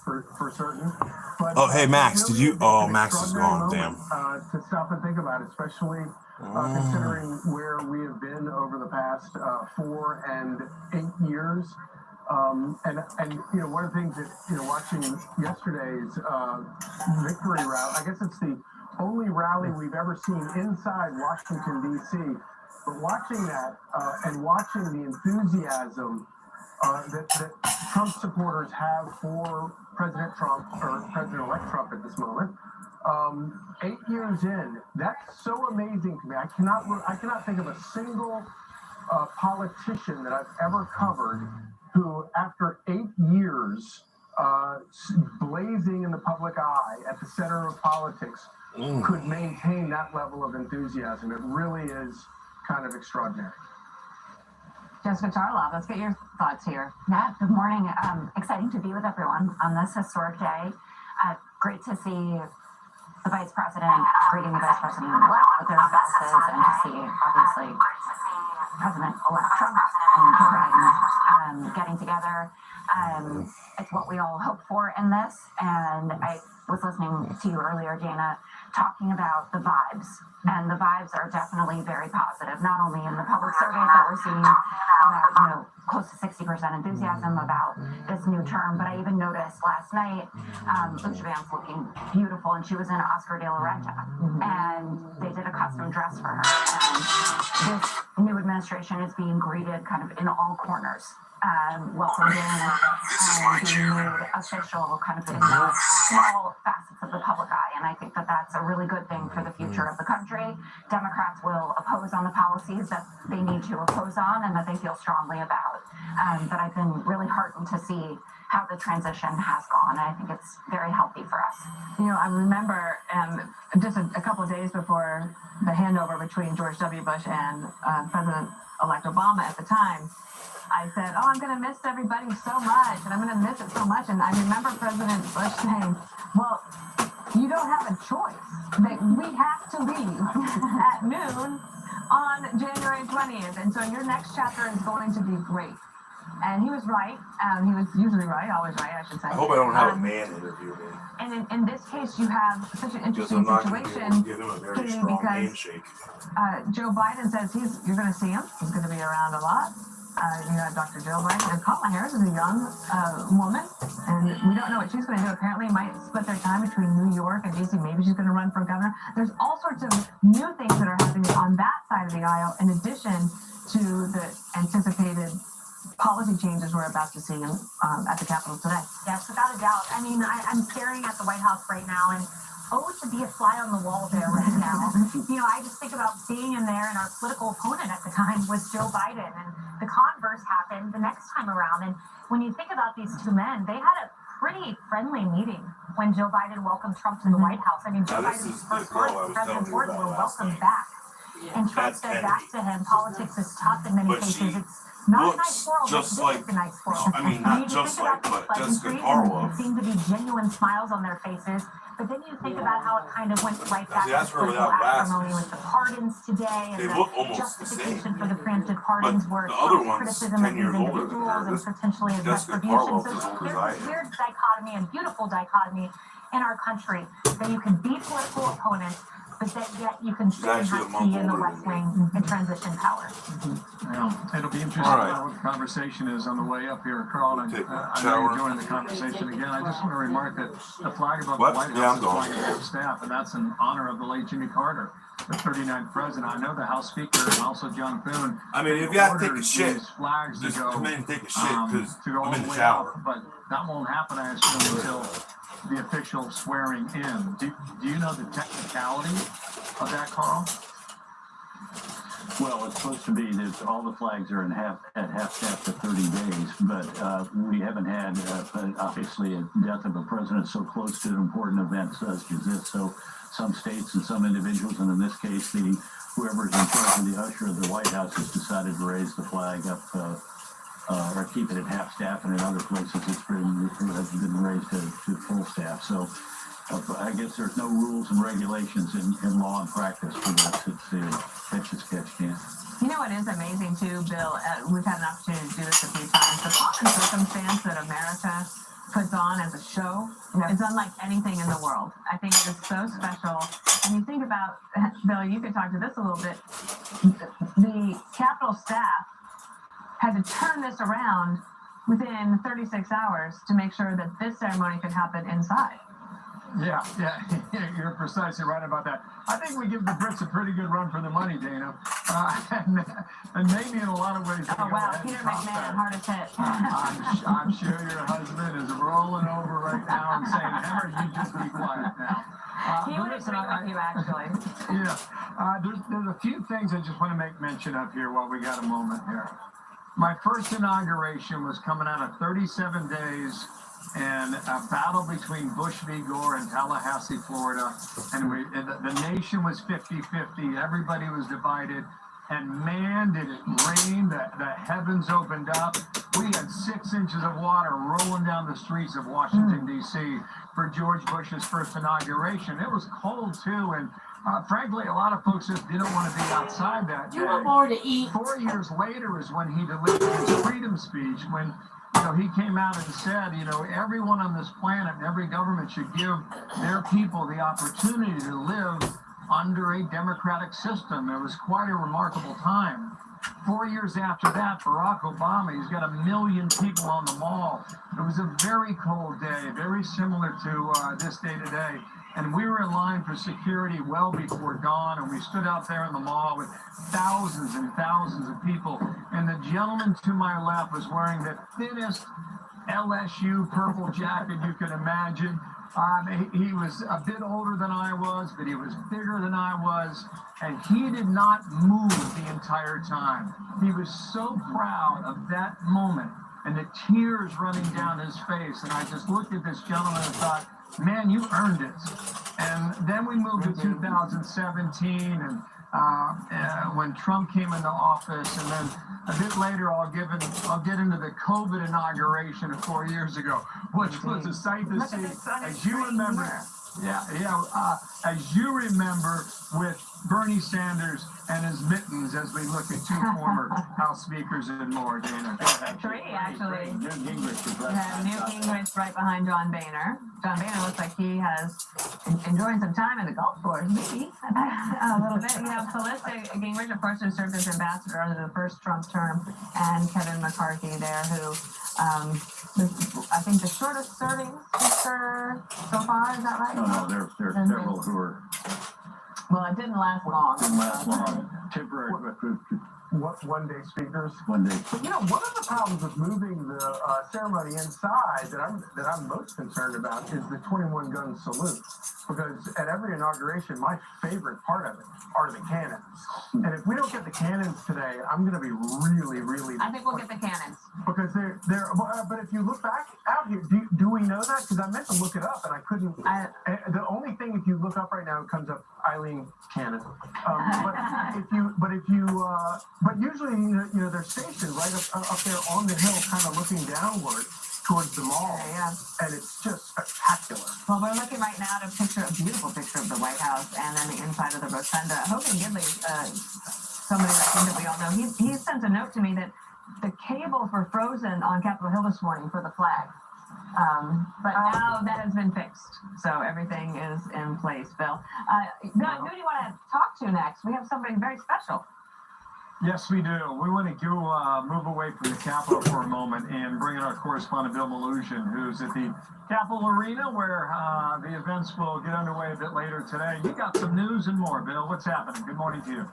for certain. But, hey, Max, did you? Oh, Max is gone. Damn. To stop and think about, especially considering where we have been over the past 4 and 8 years. And you know, one of the things that, you know, watching yesterday's victory rally, I guess it's the only rally we've ever seen inside Washington, D.C. But watching that and watching the enthusiasm that Trump supporters have for President Trump, or President-elect Trump at this moment, 8 years in, that's so amazing to me. I cannot think of a single politician that I've ever covered who, after 8 years, blazing in the public eye at the center of politics, could maintain that level of enthusiasm. It really is kind of extraordinary. Jessica Tarloff, let's get your thoughts here. Yeah, good morning. Exciting to be with everyone on this historic day. Great to see the Vice President greeting the Vice President-elect with their spouses, and to see, obviously, President-elect Trump and Joe Biden getting together. It's what we all hope for in this, and I was listening to you earlier, Dana, talking about the vibes, and the vibes are definitely very positive, not only in the public surveys that we're seeing about, close to 60% enthusiasm about this new term, but I even noticed last night, Lucia Vance looking beautiful, and she was in Oscar de la Renta, and they did a custom dress for her, and this new administration is being greeted kind of in all corners. Welcomed in and being made official kind of in all facets of the public eye. And I think that that's a really good thing for the future of the country. Democrats will oppose on the policies that they need to oppose on and that they feel strongly about. But I've been really heartened to see how the transition has gone. And I think it's very healthy for us. I remember just a couple of days before the handover between George W. Bush and President-elect Obama at the time, I said, I'm going to miss everybody so much, and I'm going to miss it so much. And I remember President Bush saying, well, you don't have a choice. That we have to leave at noon on January 20th. And so your next chapter is going to be great. And he was right. He was usually right, always right, I should say. I hope I don't have a man interview me. And in this case, you have such an Because interesting I'm not going to be able situation. to give him a very strong handshake. Joe Biden says you're going to see him. He's going to be around a lot. You have Dr. Joe Biden, and Kamala Harris is a young woman, and we don't know what she's going to do. Apparently, might split their time between New York and D.C. Maybe she's going to run for governor. There's all sorts of new things that are happening on that side of the aisle, in addition to the anticipated policy changes we're about to see at the Capitol today. Yes, without a doubt. I mean, I'm staring at the White House right now, and to be a fly on the wall there right now. I just think about being in there, and our political opponent at the time was Joe Biden, and the converse happened the next time around. And when you think about these two men, they had a pretty friendly meeting when Joe Biden welcomed Trump to the White House. I mean, Joe Biden's first words, President Ford, were welcome back. And Trump said back to him, politics is tough in many cases. It's not a nice world, but this is a nice world. I mean, not just like, but Jessica Carlo. There seemed to be genuine smiles on their faces. But then you think about how it kind of went right back to political acrimony with the pardons today, and the justification for the preemptive pardons were criticism of these individuals and potentially as retribution. So there's this weird dichotomy, and beautiful dichotomy in our country, that you can be political opponents, but that yet you can sit and have tea in the West Wing and transition power. Well, it'll be interesting what the conversation is on the way up here, Carl. I know you're joining the conversation again. I just want to remark that the flag above the White House is the flag of the staff, and that's in honor of the late Jimmy Carter, the 39th president. I know the House Speaker and also John Thune. I mean, if you have to take a shit, flags just come in and take a shit, because I'm in the way shower. up, but that won't happen, I assume, until the official swearing in. Do you know the technicality of that, Carl? Well, it's supposed to be that all the flags are at half staff for 30 days, but we haven't had, obviously, a death of a president so close to an important event such as this. So some states and some individuals, and in this case, whoever's in charge of the usher of the White House has decided to raise the flag up or keep it at half staff, and in other places it's been raised to full staff. So I guess there's no rules and regulations in law and practice for this. It's catch as catch can. You know what is amazing too, Bill? We've had an opportunity to do this a few times. The pomp and circumstance that America puts on as a show is unlike anything in the world. I think it is so special. And you think about, Bill, you could talk to this a little bit. The Capitol staff had to turn this around within 36 hours to make sure that this ceremony could happen inside. Yeah, you're precisely right about that. I think we give the Brits a pretty good run for the money, Dana. And maybe in a lot of ways. Oh, wow, Peter McMahon, hard as hit. I'm sure your husband is rolling over right now and saying, Hammer, you just be quiet now. He would agree with you, actually. Yeah. There's a few things I just want to make mention of here while we got a moment here. My first inauguration was coming out of 37 days and a battle between Bush v. Gore in Tallahassee, Florida. And the nation was 50-50. Everybody was divided. And man, did it rain. The heavens opened up. We had 6 inches of water rolling down the streets of Washington, D.C. for George Bush's first inauguration. It was cold, too, and frankly, a lot of folks just didn't want to be outside that day. You want more to eat? 4 years later is when he delivered his freedom speech, when he came out and said, everyone on this planet and every government should give their people the opportunity to live under a democratic system. It was quite a remarkable time. 4 years after that, Barack Obama, he's got 1 million people on the mall. It was a very cold day, very similar to this day today. And we were in line for security well before dawn, and we stood out there in the mall with thousands and thousands of people. And the gentleman to my left was wearing the thinnest LSU purple jacket you could imagine. He was a bit older than I was, but he was bigger than I was, and he did not move the entire time. He was so proud of that moment, and the tears running down his face. And I just looked at this gentleman and thought, man, you earned it. And then we moved to 2017, and when Trump came into office, and then a bit later, I'll get into the COVID inauguration of 4 years ago, which was a sight to see. As you remember, as you remember, with Bernie Sanders and his mittens, as we look at 2 former House Speakers and more. Dana, go ahead. 3, actually. Newt Gingrich is right Yeah, behind Newt John. Gingrich right behind John Boehner. John Boehner looks like he has enjoying some time in the golf course, maybe a little bit. Calista Gingrich, of course, who served as ambassador under the first Trump term, and Kevin McCarthy there, who I think the shortest serving speaker so far. Is that right? No, there are several who are Well, it didn't last long. didn't last long. Temporary One day speakers. one day. But one of the problems with moving the ceremony inside that I'm most concerned about is the 21 gun salute, because at every inauguration, my favorite part of it are the cannons. And if we don't get the cannons today, I'm going to be really, really. I think we'll get the cannons. Because they're but if you look back out here, do we know that? Because I meant to look it up and I couldn't. The only thing, if you look up right now, comes up Eileen Cannon. But usually they're stationed right up there on the hill, kind of looking downward towards the mall. Yeah. And it's just spectacular. Well, we're looking right now at a beautiful picture of the White House and then the inside of the rotunda. Hogan Gidley, somebody that we all know, he sent a note to me that the cables were frozen on Capitol Hill this morning for the flag. But now that has been fixed. So everything is in place, Bill. Bill, who do you want to talk to next? We have somebody very special. Yes, we do. We want to move away from the Capitol for a moment and bring in our correspondent, Bill Maluzhin, who's at the Capitol Arena, where the events will get underway a bit later today. You got some news and more, Bill. What's happening? Good morning to you.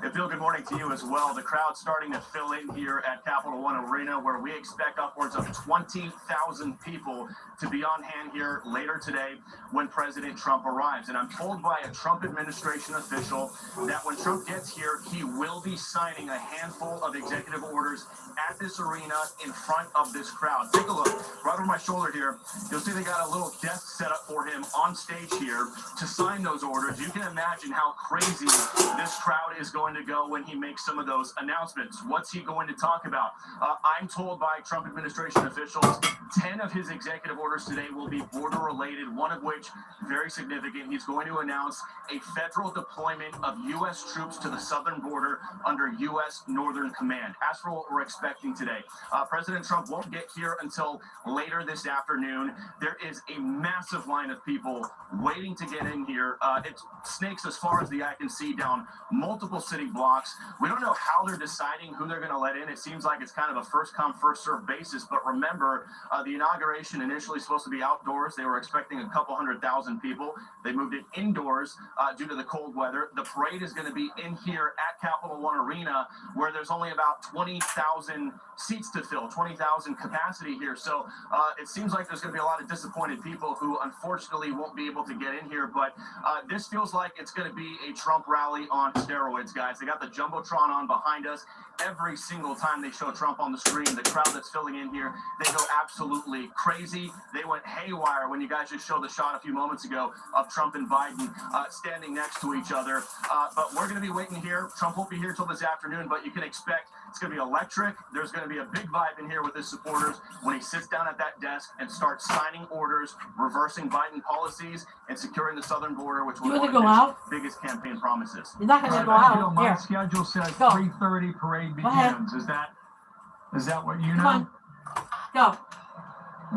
And Bill, good morning to you as well. The crowd's starting to fill in here at Capital One Arena, where we expect upwards of 20,000 people to be on hand here later today when President Trump arrives. And I'm told by a Trump administration official that when Trump gets here, he will be signing a handful of executive orders at this arena in front of this crowd. Take a look. Right over my shoulder here, you'll see they got a little desk set up for him on stage here to sign those orders. You can imagine how crazy this crowd is going to go when he makes some of those announcements. What's he going to talk about? I'm told by Trump administration officials 10 of his executive orders today will be border related, one of which very significant. He's going to announce a federal deployment of U.S. troops to the southern border under U.S. Northern Command. As for what we're expecting today, President Trump won't get here until later this afternoon. There is a massive line of people waiting to get in here. It snakes as far as the eye can see down multiple city blocks. We don't know how they're deciding who they're going to let in. It seems like it's kind of a first come, first served basis. But remember, the inauguration initially supposed to be outdoors. They were expecting a couple 100,000 people. They moved it indoors due to the cold weather. The parade is going to be in here at Capital One Arena, where there's only about 20,000 seats to fill, 20,000 capacity here. So it seems like there's going to be a lot of disappointed people who unfortunately won't be able to get in here. But this feels like it's going to be a Trump rally on steroids, guys. They got the Jumbotron on behind us. every single time they show Trump on the screen, the crowd that's filling in here, they go absolutely crazy. They went haywire when you guys just showed the shot a few moments ago of Trump and Biden standing next to each other. But we're going to be waiting here. Trump won't be here till this afternoon, but you can expect it's going to be electric. There's going to be a big vibe in here with his supporters when he sits down at that desk and starts signing orders, reversing Biden policies, and securing the southern border, which was You one wanna of go his out? biggest campaign promises. You're not gonna go out. My Here. schedule says Go. 3:30 parade Go ahead. begins. Is that what you Come know? on. Go.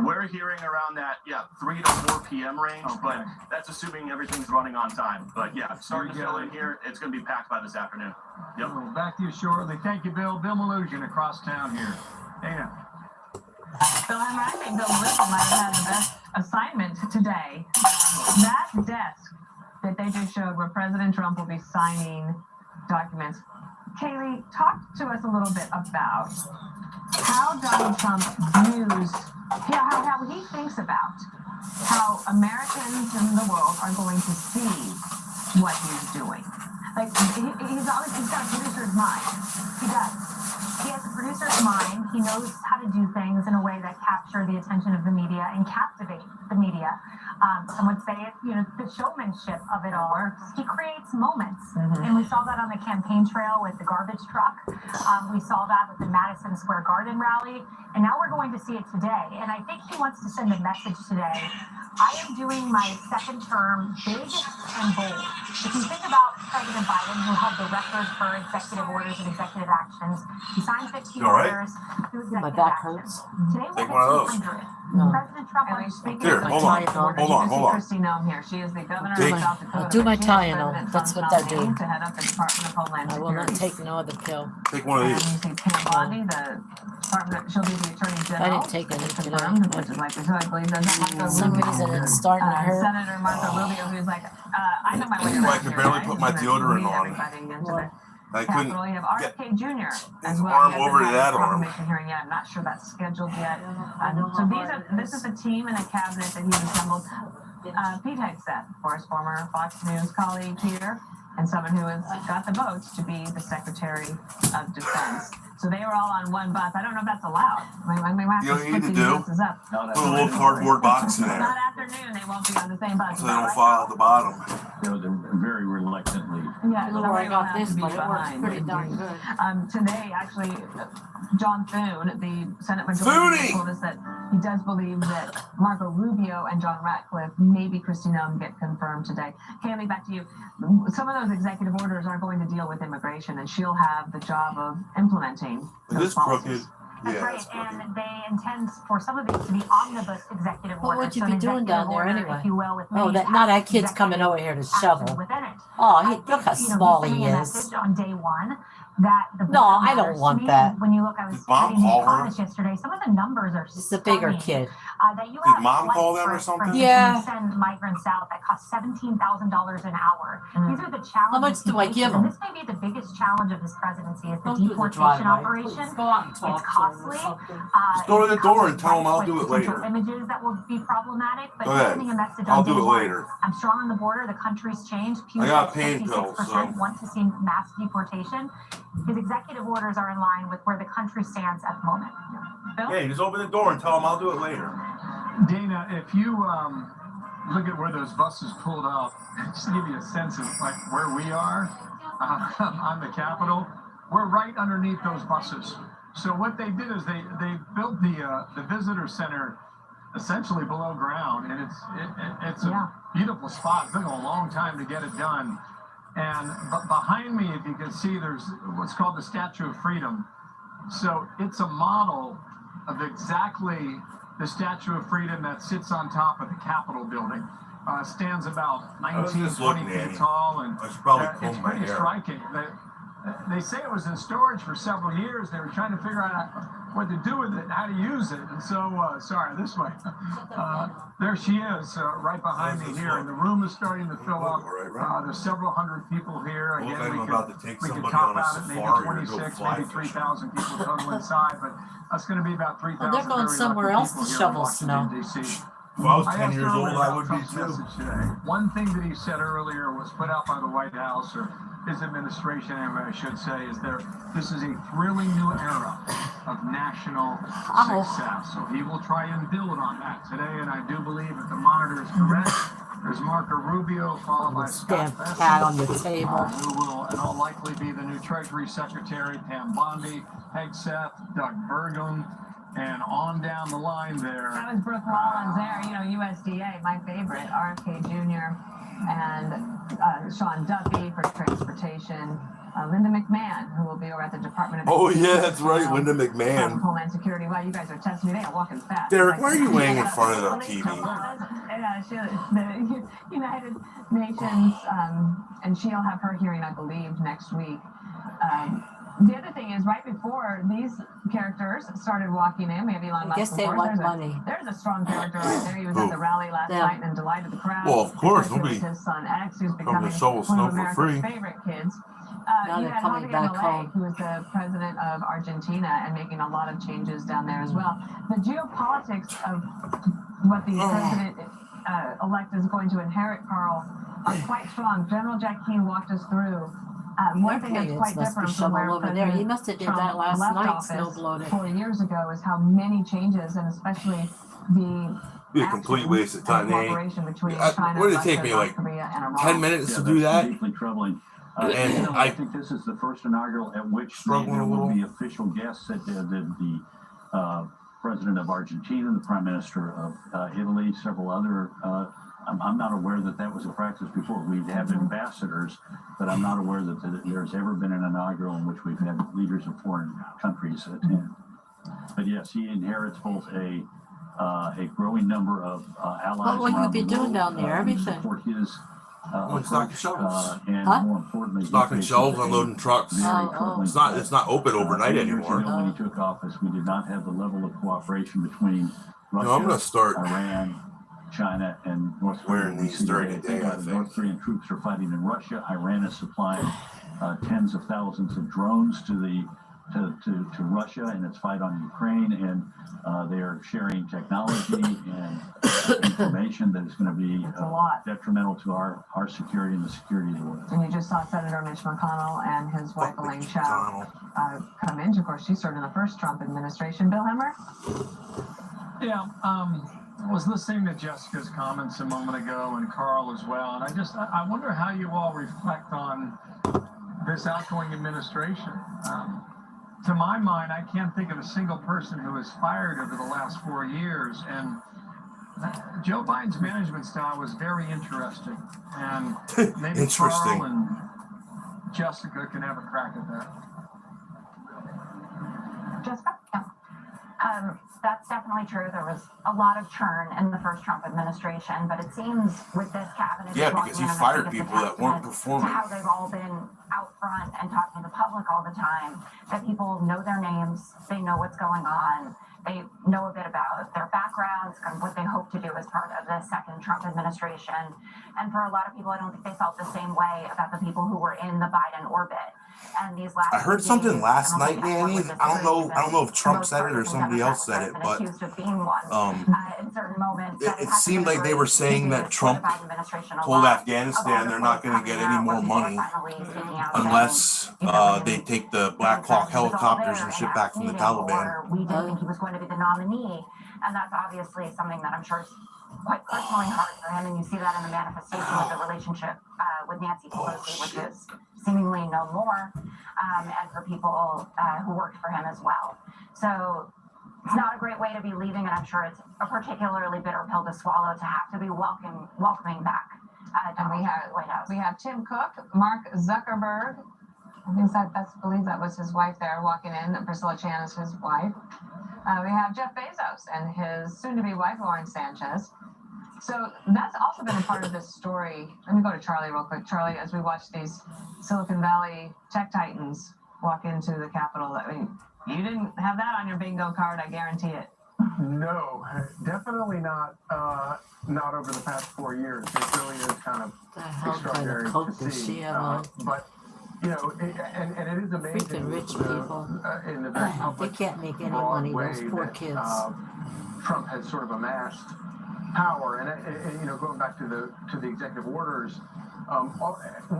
We're hearing around that, 3 to 4 p.m. range, Okay. but that's assuming everything's running on time. But yeah, starting to Very fill good. in here. It's going to be packed by this afternoon. Yep. Well, back to you shortly. Thank you, Bill. Bill Malugin across town here. Dana. So I'm right. I think Bill Wilson might have had the best assignment today. That desk that they just showed where President Trump will be signing documents. Kaylee, talk to us a little bit about how Donald Trump views, how he thinks about how Americans in the world are going to see what he's doing. Like, he's got a producer's mind. He does. He has a producer's mind. He knows how to do things in a way that capture the attention of the media and captivate the media. Some would say it, the showmanship of it all. He creates moments. And we saw that on the campaign trail with the garbage truck. We saw that with the Madison Square Garden rally. And now we're going to see it today. And I think he wants to send a message today. I am doing my second term big and bold. If you think about President Biden, who held the record for executive orders and executive actions, he signed 15 You all right? orders through My executive back actions. hurts. Today we'll Take get one of those. 200. No. President Trump And is speaking Here, of hold on, executive hold on, orders. You can see hold on. Kristi Noem here. She is the governor Take- of South Dakota. I'll do my She is Tylenol. President That's Trump's what I do. nominee to head up the Department of Homeland I will not Security. take no other pill. Take one of And these. you see Pam Bondi, the department, she'll be the attorney general. I didn't take any It's today. confirmed, which is likely, so I believe there's Marco For some Rubio. reason it's starting to hurt. Senator Marco Rubio, who's like, I know my way Well, I around could here, barely guys. put my He's gonna deodorant lead on. everybody into Well, the I couldn't Capitol. You have get RFK Jr. as his well. arm He hasn't over to had that his arm. proclamation hearing yet. I'm not sure that's scheduled yet. So this is the team and the cabinet that he's assembled. Pete Hegseth, of course, former Fox News colleague here, and someone who has got the votes to be the Secretary of Defense. So they were all on one bus. I don't know if that's allowed. We might have You know to what you split need to these do? buses up. No, that's Put a little cardboard box in Not there afternoon. They won't be on the same bus. so they don't fall out the bottom. they're very reluctantly. Yeah, I don't know where I somebody will got have this, to be but it works behind. pretty darn good. Today, actually, John Thune, the Senate Majority Thune! Leader, told us that he does believe that Marco Rubio and John Ratcliffe, maybe Kristi Noem, get confirmed today. Kaylee, back to you. Some of those executive orders are going to deal with immigration, and she'll have the job of implementing Is those this crooked? policies. That's Yeah, right, it's crooked. and they intend for some of these to be omnibus executive What orders. would you so be an doing executive down there order, anyway? If you will, with Oh, many that now that past kid's coming executive over here to actions shovel. within it. Oh, I look how think, small he's he sending a is. message on day one that the No, border I don't matters to want me. that. And when you look, I was Did Mom reading The call her? Economist yesterday. Some of the numbers are It's the bigger stunning. kid. That you Did have Mom call flights, them or for something? instance, Yeah. when you send migrants out that cost $17,000 an hour. These are the challenges. much do I he give faces, him? and this may be the biggest challenge of his presidency is the Don't do the deportation driveway. operation. Please go out and talk It's to him or costly. something. Just go to the It door causes and tell him I'll like do it potential later. Images that will be problematic, but Go he's ahead. sending a message I'll on do day it one. later. I'm strong on the border. The country's changed. Pew I got says pain pills, 56% so- want to see mass deportation. His executive orders are in line with where the country stands at the moment. Bill? Hey, just open the door and tell him I'll do it later. Dana, if you look at where those buses pulled up, just to give you a sense of like where we are on the Capitol, we're right underneath those buses. So what they did is they built the visitor center essentially below ground, and it's a beautiful spot. It's taken a long time to get it done. And behind me, if you can see, there's what's called the Statue of Freedom. So it's a model of exactly the Statue of Freedom that sits on top of the Capitol building. Stands about was 19, just 20 looking at feet it. tall, and I should probably it's comb my pretty hair. striking. They say it was in storage for several years. They were trying to figure out what to do with it, how to use it. And so, sorry, this way. There she is, right behind me here, and the room is starting to fill up. There's several hundred people here. Look Again, like I'm we about to take could somebody top on a out at maybe safari or go 26, fly maybe fishing. 3,000 people total inside, but that's going to be about 3,000. Well, they're going very somewhere lucky else to people here in shovel Washington, snow. DC. If I was I 10 asked years old, earlier I about would be Trump's too. message today. One thing that he said earlier was put out by the White House, or his administration, I should say, this is a thrilling new era of national success. So he will try and build on that today, and I do believe if the monitor is correct, there's Marco Rubio, followed by Scott Stamp cat on the table. who will in all likely be the new Treasury Secretary, Pam Bondi, Hegseth, Doug Burgum, and on down the line there. That was Brooke Rollins there, USDA, my favorite, RFK Jr., and Sean Duffy for transportation. Linda McMahon, who will be over at the Department of Oh yeah, that's right, Linda McMahon. Homeland Security. Wow, you guys are testing me. They are walking fast. Derek, why are you laying in front of the TV? The United Nations, and she'll have her hearing, I believe, next week. The other thing is, right before these characters started walking in, maybe Elon Musk. I guess they want money. There's a strong character right there. He was at the rally last night and delighted the crowd. Well, of course, nobody. His son X, who's Come becoming to show us one snow of for America's free. favorite kids. Now You they're had coming Javier back Milei, home. who is the president of Argentina and making a lot of changes down there as well. The geopolitics of what the president-elect is going to inherit, Carl, are quite strong. General Jack Keane walked us through. One thing that's quite different from where over there. He President must have did Trump that last left night, office snow blowed it. 4 years ago is how many changes, and especially the Be a complete waste of time. cooperation between What China, did it Russia, take me, North like Korea, and Iran. 10 minutes Yeah, to do that's that? deeply troubling. And I think this is the first inaugural at which Struggling there a will little. be official guests at the president of Argentina, the prime minister of Italy, several other. I'm not aware that was a practice before. We have ambassadors, but I'm not aware that there's ever been an inaugural in which we've had leaders of foreign countries attend. But yes, he inherits both a growing number of allies. What will you around be the doing world, down there? who Everything. support his stocking approach, shelves. and Huh? more importantly, Stocking he shelves, faces a unloading trucks. very Oh, troubling It's not open overnight 10 years anymore. ago when he took office, we did not have the level of cooperation between Russia, No, I'm gonna start Iran, China, and North Korea. wearing We these see during today. the day, I North think. Korean troops are fighting in Russia. Iran is supplying tens of thousands of drones to Russia in its fight on Ukraine, and they are sharing technology and information that is going to be It's a lot. detrimental to our security and the security of the world. And you just saw Senator Mitch McConnell and his wife Fuck Elaine Mitch Chao come in. Of course, she served in the first Trump administration. Bill Hemmer? Yeah, I was listening to Jessica's comments a moment ago and Carl as well, and I wonder how you all reflect on this outgoing administration. To my mind, I can't think of a single person who was fired over the last 4 years, and Joe Biden's management style was very interesting, and maybe Interesting. Carl and Jessica can have a crack at that. Jessica? That's definitely true. There was a lot of churn in the first Trump administration, but it seems with this cabinet, Yeah, walking because he in, and I fired think it's a people that weren't testament performing. to how they've all been out front and talking to the public all the time, that people know their names, they know what's going on, they know a bit about their backgrounds, kind of what they hope to do as part of the second Trump administration. And for a lot of people, I don't think they felt the same way about the people who were in the Biden orbit. And these last I heard few something days, last I don't night, think anyone Nanny. would I don't know if disagree Trump that said it or most somebody else said it, Democrats but have been accused of being one. In certain moments, that it has to seemed like they were deliberate saying that changes for the Trump Biden administration a told lot. Afghanistan they're not going to get any more money unless they take the Black Hawk helicopters and shit back from the Taliban. We didn't think he was going to be the nominee, and that's obviously something that I'm sure is quite personally hard for him, and you see that in the manifestation of the relationship with Nancy Pelosi, which is seemingly no more, and for people who worked for him as well. So it's not a great way to be leaving, and I'm sure it's a particularly bitter pill to swallow to have to be welcoming back. And we have Tim Cook, Mark Zuckerberg. I believe that was his wife there walking in. Priscilla Chan is his wife. We have Jeff Bezos and his soon-to-be wife, Lauren Sanchez. So that's also been a part of this story. Let me go to Charlie real quick. Charlie, as we watch these Silicon Valley tech titans walk into the Capitol, I mean, you didn't have that on your bingo card, I guarantee it. No, definitely not. Not over the past 4 years. It really is kind of The hell kind extraordinary of coat to does see. she have on? But you know, and it is amazing. Freaking rich people. In the very They public, can't make any broad money, way those poor that, kids. Trump has sort of amassed power, and you know, going back to the executive orders,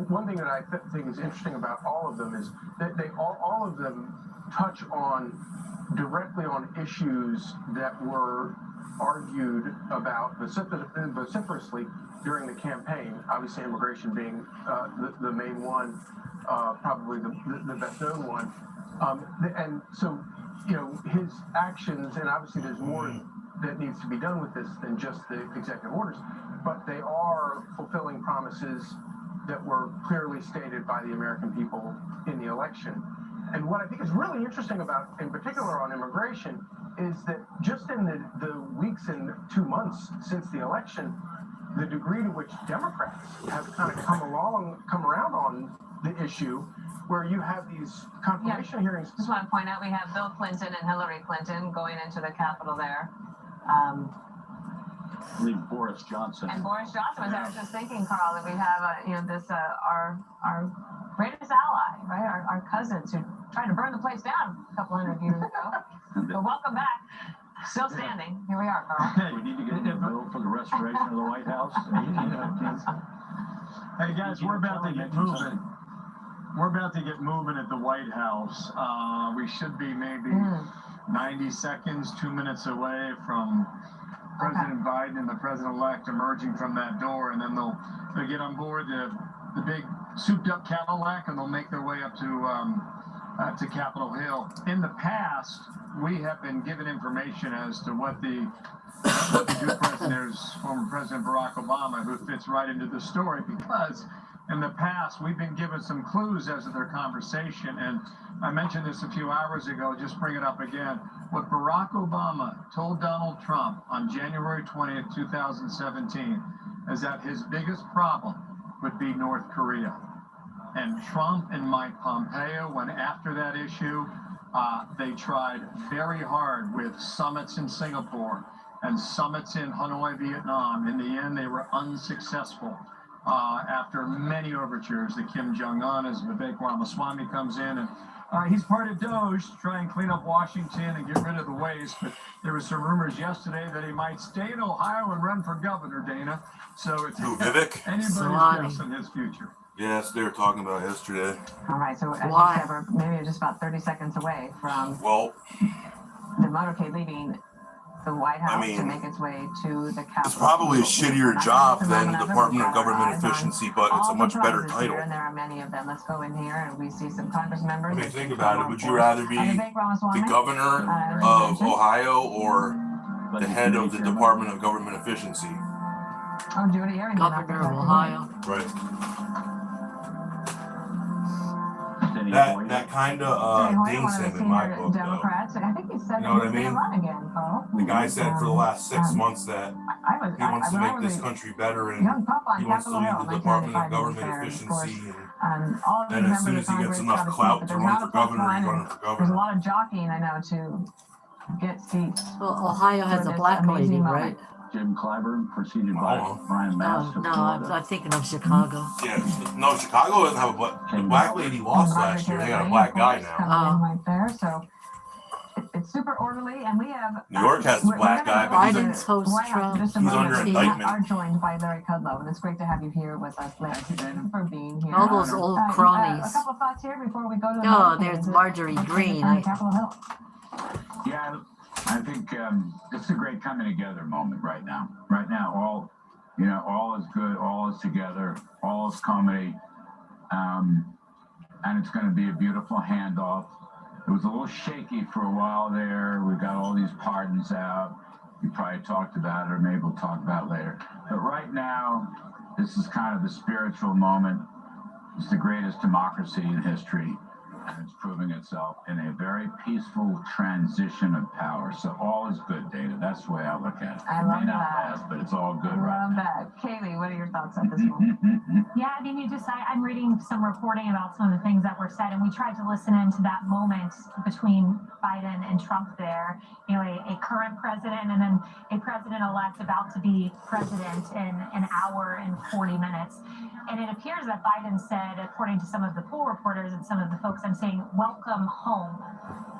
One thing that I think is interesting about all of them is that they all of them touch on directly on issues that were argued about vociferously during the campaign. Obviously, immigration being the main one, probably the best known one. And so, his actions, and obviously there's more that needs to be done with this than just the executive orders, but they are fulfilling promises that were clearly stated by the American people in the election. And what I think is really interesting about, in particular on immigration, is that just in the weeks and 2 months since the election, the degree to which Democrats have kind of come around on the issue, where you have these confirmation hearings. Just want to point out we have Bill Clinton and Hillary Clinton going into the Capitol there. I believe Boris Johnson. And Boris Johnson was. I was just thinking, Carl, that we have this our greatest ally, right? Our cousins who tried to burn the place down a couple hundred years ago. But welcome back. Still standing. Here we are, Carl. We need to get a bill for the restoration of the White House. Hey guys, we're about to get moving. We're about to get moving at the White House. We should be maybe 90 seconds, 2 minutes away from President Biden and the president-elect emerging from that door, and then they'll get on board the big souped-up Cadillac, and they'll make their way up to Capitol Hill. In the past, we have been given information as to what the new president is, former President Barack Obama, who fits right into the story, because in the past, we've been given some clues as to their conversation, and I mentioned this a few hours ago, just bring it up again. What Barack Obama told Donald Trump on January 20th, 2017, is that his biggest problem would be North Korea. And Trump and Mike Pompeo went after that issue. They tried very hard with summits in Singapore and summits in Hanoi, Vietnam. In the end, they were unsuccessful. After many overtures, the Kim Jong-un, as Vivek Ramaswamy comes in, and he's part of Doge to try and clean up Washington and get rid of the waste. But there were some rumors yesterday that he might stay in Ohio and run for governor, Dana. So it's Vivek? anybody's guess in his future. Yes, they were talking about it yesterday. All right, so as you said, we're maybe just about 30 seconds away from the motorcade leaving the White House to make its way to the Capitol. It's probably a shittier job than Department of Government Efficiency, but it's a much better title. And there are many of them. Let's go in here and we see some Congress members. I mean, think about it. Would you rather be the governor of Ohio or the head of the Department of Government Efficiency? Oh, Judy, you're in Governor of Ohio. Right. That kind of dings him in my book, Democrats. I think he said you know what I mean? Run again, Carl. The guy said for the last 6 months that he wants to make this country better, and he wants to lead the Department of Government Efficiency. And then as soon as he gets enough clout to run for governor, he's running for governor. There's a lot of jockeying, I know, to get seats. Well, Ohio has a black lady, right? Jim Clyburn, preceded by Brian Mast. No, I'm thinking of Chicago. Yeah, no, Chicago doesn't have a black. The black lady lost last year. They got a black guy now. Right there, so it's super orderly, and we have New York has the black guy, but Biden's host Trump. he's under indictment. We are joined by Larry Kudlow, and it's great to have you here with us, Larry. Thank you for being here. All those old cronies. A couple of thoughts here before we go to the Oh, there's Marjorie Green. Capitol Hill. Yeah, I think it's a great coming together moment right now. Right now, all is good, all is together, all is comedy, and it's going to be a beautiful handoff. It was a little shaky for a while there. We got all these pardons out. We probably talked about it, or maybe we'll talk about it later. But right now, this is kind of the spiritual moment. It's the greatest democracy in history. And it's proving itself in a very peaceful transition of power. So all is good, Dana. That's the way I look at it. I love that. Last, but it's all good I right love now. that. Kaylee, what are your thoughts at this moment? Yeah, I mean, I'm reading some reporting about some of the things that were said, and we tried to listen into that moment between Biden and Trump there. You know, a current president and then a president-elect about to be president in an hour and 40 minutes. And it appears that Biden said, according to some of the poll reporters and some of the folks I'm and saying, "Welcome home."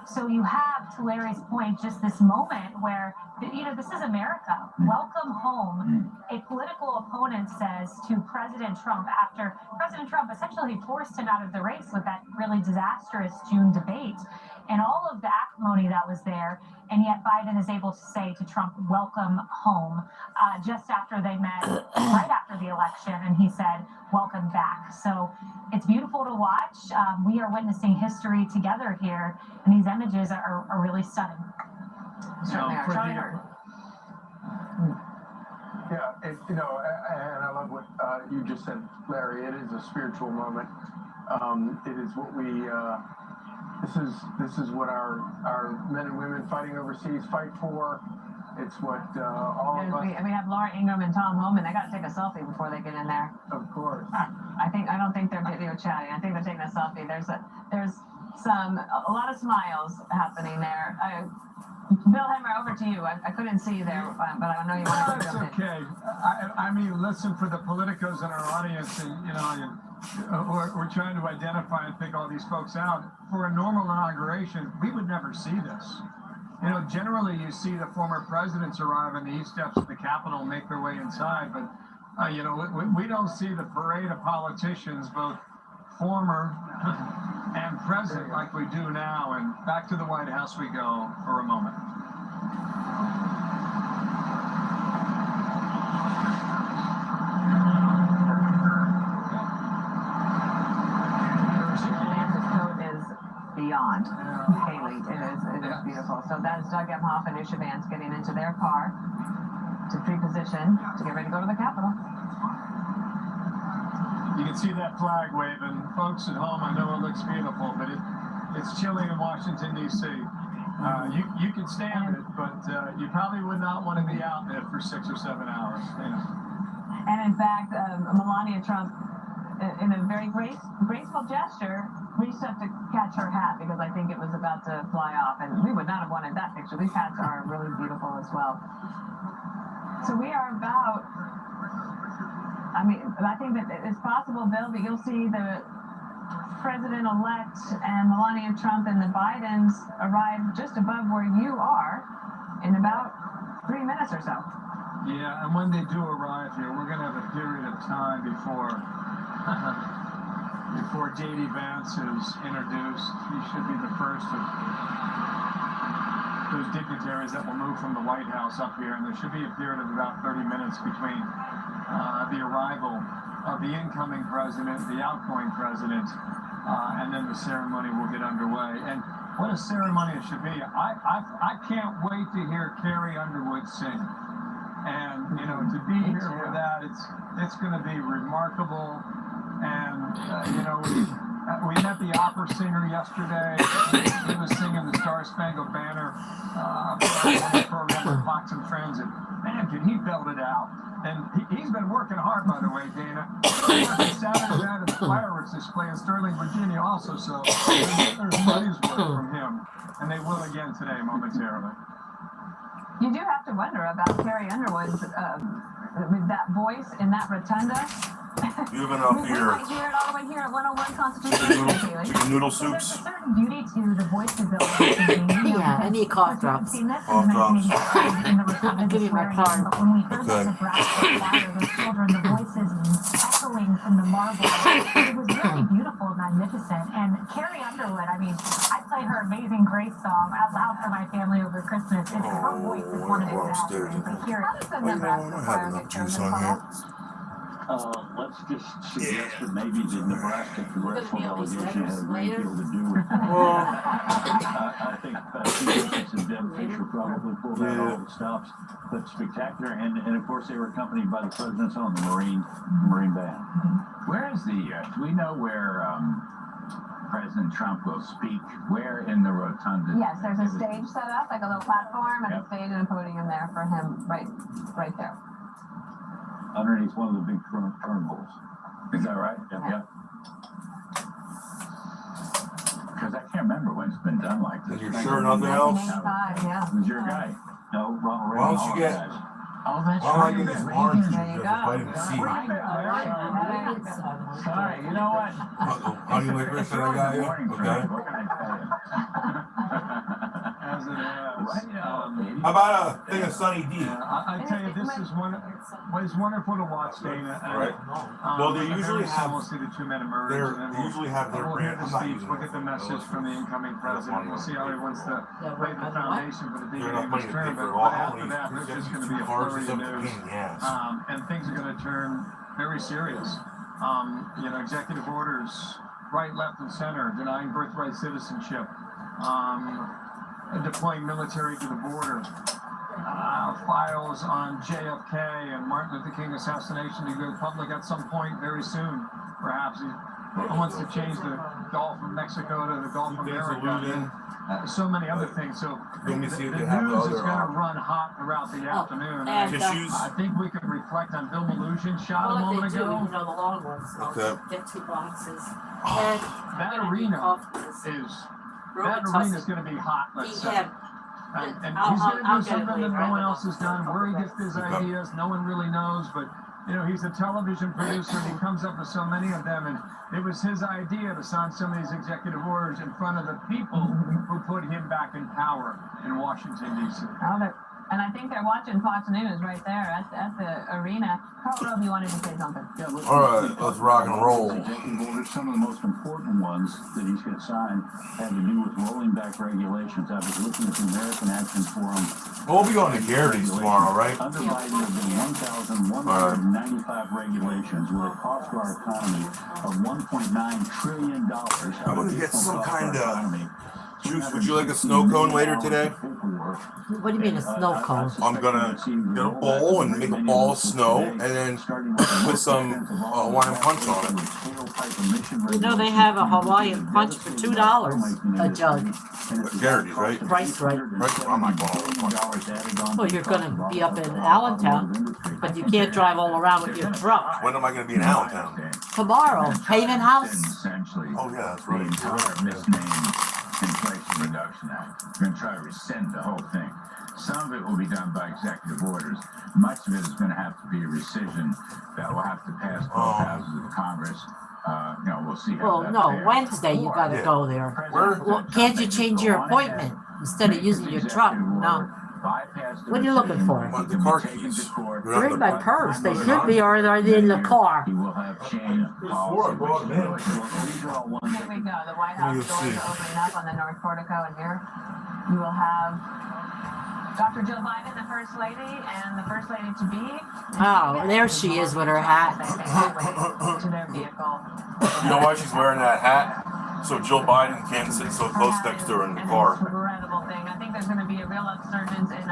So you have, to Larry's point, just this moment where, this is America. Welcome home. A political opponent says to President Trump after President Trump essentially forced him out of the race with that really disastrous June debate and all of the acrimony that was there. And yet Biden is able to say to Trump, "Welcome home," just after they met right after the election. And he said, "Welcome back." So it's beautiful to watch. We are witnessing history together here. And these images are really stunning. Certainly are. Charlie Hurd. Yeah, and I love what you just said, Larry. It is a spiritual moment. It is what we. This is what our men and women fighting overseas fight for. It's what all of us. We have Laura Ingraham and Tom Homan. They got to take a selfie before they get in there. Of course. I don't think they're video chatting. I think they're taking a selfie. There's a lot of smiles happening there. Bill Hemmer, over to you. I couldn't see you there, but I know you wanted to jump in. Okay. I mean, listen, for the politicos in our audience, and we're trying to identify and pick all these folks out. For a normal inauguration, we would never see this. Generally you see the former presidents arrive on the east steps of the Capitol and make their way inside, but we don't see the parade of politicians, both former and present, like we do now. And back to the White House we go for a moment. Beyond Haley, it is beautiful. So that is Doug Emhoff and Isha Vance getting into their car to pre-position to get ready to go to the Capitol. You can see that flag waving. Folks at home, I know it looks beautiful, but it's chilly in Washington, D.C. You can stand it, but you probably would not want to be out there for 6 or 7 hours. And in fact, Melania Trump, in a very graceful gesture, reached up to catch her hat because I think it was about to fly off, and we would not have wanted that picture. These hats are really beautiful as well. So we are about, I think that it's possible, Bill, that you'll see the President-elect and Melania Trump and the Bidens arrive just above where you are in about 3 minutes or so. Yeah, and when they do arrive here, we're going to have a period of time before J.D. Vance is introduced. He should be the first of those dignitaries that will move from the White House up here, and there should be a period of about 30 minutes between the arrival of the incoming president, the outgoing president, and then the ceremony will get underway. And what a ceremony it should be. I can't wait to hear Carrie Underwood sing. And, to be here for that, it's going to be remarkable. And, we met the opera singer yesterday. He was singing the Star Spangled Banner on the program with Fox and Friends. And, man, can he belt it out. And he's been working hard, by the way, Dana. Saturday night at the fireworks display in Sterling, Virginia also. So there's money's worth from him. And they will again today, momentarily. You do have to wonder about Carrie Underwood's, with that voice in that rotunda. You have enough we here. might hear it all the way here at 101 Constitution. Chicken noodle soups. There's a certain beauty to the voices that we're Yeah, I need cough drops. Cough drops. I'll give you my card. But when we heard the Nebraska choir, the children, the voices echoing from the marble, it was really beautiful and magnificent. And Carrie Underwood, I play her Amazing Grace song out loud for my family over Christmas. It's her voice is one of the best. To hear How does the Nebraska choir get juice chosen, on Paul? Let's just suggest that maybe the Nebraska congressional delegation had a great deal to do with it. Well, I think Pete and Deb Fisher probably pulled out all the stops, but spectacular. And of course, they were accompanied by the president's own, the Marine Band. Where is do we know where President Trump will speak? Where in the rotunda? Yes, there's a stage set up, like a little platform, and a stage and a podium there for him, right there. Underneath one of the big turnbuckles. Is that right? Yeah. Because I can't remember when it's been done like this. you're sure nothing else? 1985, yeah. Who's your guy? No, Ronald Reagan. Why don't you get Oh, that's Why don't I get right. some orange juice There you as go. a vitamin C? Sorry, you know what? Honey licorice that I got you? Morning, Okay. friend. What can I As it has. How about a thing of Sunny D? Yeah, I tell you, this is one. Well, it's wonderful to watch, Dana. And, Right. Well, they usually have. We'll see the two men emerge. They and then we'll, usually have their we'll hear brand. the I'm not speech. using We'll get the message from the incoming president. We'll see how he wants to lay the foundation for the beginning of his term. But after that, there's just going to be a flurry of news, and things are going to turn very serious. Executive orders, right, left, and center, denying birthright citizenship, deploying military to the border, files on JFK and Martin Luther King assassination to go public at some point very soon, perhaps. He wants to change the Gulf of Mexico to the Gulf of America. So many other things. So the news is going to run hot throughout the afternoon. I think we can reflect on Bill Maloogian's shot a moment ago. The long ones. Okay. Get 2 boxes. That arena is going to be hot, let's say. And he's going to do something that no one else has done. Where he gets his ideas, no one really knows. But, he's a television producer, and he comes up with so many of them. And it was his idea to sign some of these executive orders in front of the people who put him back in power in Washington, D.C. And I think they're watching Fox News right there at the arena. Carl Rove, you wanted to say something. Yeah, All right, let's rock and roll. Executive orders, some of the most important ones that he's going to sign have to do with rolling back regulations. I was looking at the American Action Forum. We'll be going to Garrity's tomorrow, right? Under Biden, there have been 1,195 regulations with a cost to our economy of $1.9 trillion. I'm going to get some kind of juice. Would you like a snow cone later today? What do you mean a snow cone? I'm gonna get a bowl and make a ball of snow and then put some Hawaiian punch on it. They have a Hawaiian punch for $2 a jug. Garrity's, right? Price right. Right? I'm not going all the punch. Well, you're gonna be up in Allentown, but you can't drive all around with your truck. When am I gonna be in Allentown? Tomorrow, Haven House. Essentially, Oh yeah, that's the right. entire misnamed Inflation Reduction Act. We're going to try to rescind the whole thing. Some of it will be done by executive orders. Much of it is going to have to be a rescission that will have to pass both houses of Congress. We'll see how Well, no, Wednesday you gotta go there. Well, can't you change your appointment instead of using your truck? No. What are you looking for? The car keys. They're in my purse. They should be, or are they in the car? He will have changed Before I brought them in. Here we go. The White House doors are opening up on the North Portico, and here you will have Dr. Jill Biden, the First Lady, and the First Lady to be. Oh, there she is with her hat. To their vehicle. You know why she's wearing that hat? So Jill Biden can't sit so close next to her in the car. Incredible thing. I think there's going to be a real upsurgence in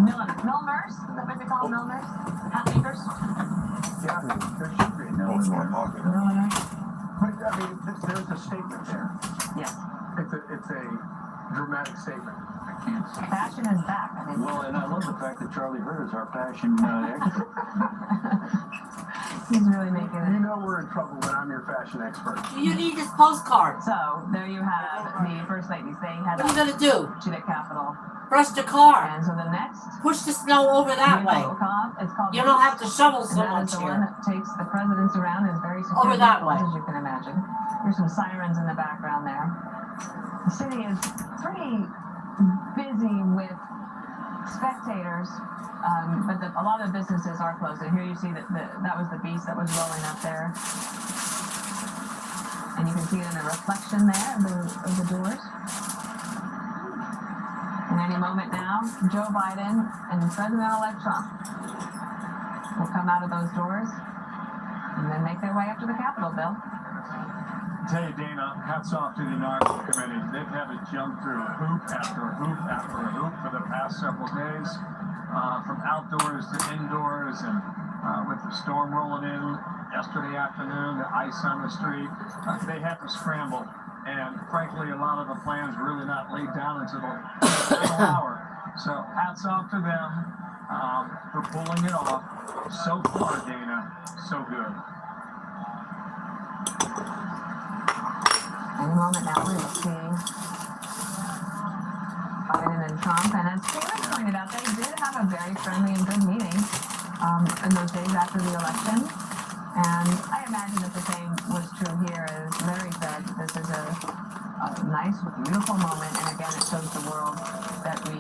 milliners. Is that what they call milliners? Hat makers? Yeah, there should be. Oh, it's in my pocket. Milliners. But I mean, there's a statement there. Yes. It's a dramatic statement. Fashion is back. I mean, Well, and I love the fact that Charlie Hurt is our fashion expert. he's really making You it. know we're in trouble when I'm your fashion expert. You need this postcard. So there you have the First Ladies. They head What are you up gonna do? to the Capitol. Brush the car. And so the next Push the snow over that way. it's called You don't have to shovel so and that is much the one here. that takes the presidents around and is very secure. Over that way. As you can imagine. There's some sirens in the background there. The city is pretty busy with spectators, but a lot of the businesses are closed. And here you see that that was the beast that was rolling up there. And you can see it in the reflection there of the doors. And any moment now, Joe Biden and President-elect Trump will come out of those doors and then make their way up to the Capitol, Bill. I tell you, Dana, hats off to the Inauguration Committee. They've had to jump through hoop after hoop after hoop for the past several days, from outdoors to indoors, and with the storm rolling in yesterday afternoon, the ice on the street, they had to scramble. And frankly, a lot of the plans were really not laid down until the final hour. So hats off to them for pulling it off. So far, Dana, so good. Any moment now, we will see Biden and Trump. And as Taylor pointed out, they did have a very friendly and good meeting. in those days after the election. And I imagine that the same was true here, as Larry said. This is a nice, beautiful moment, and again, it shows the world that we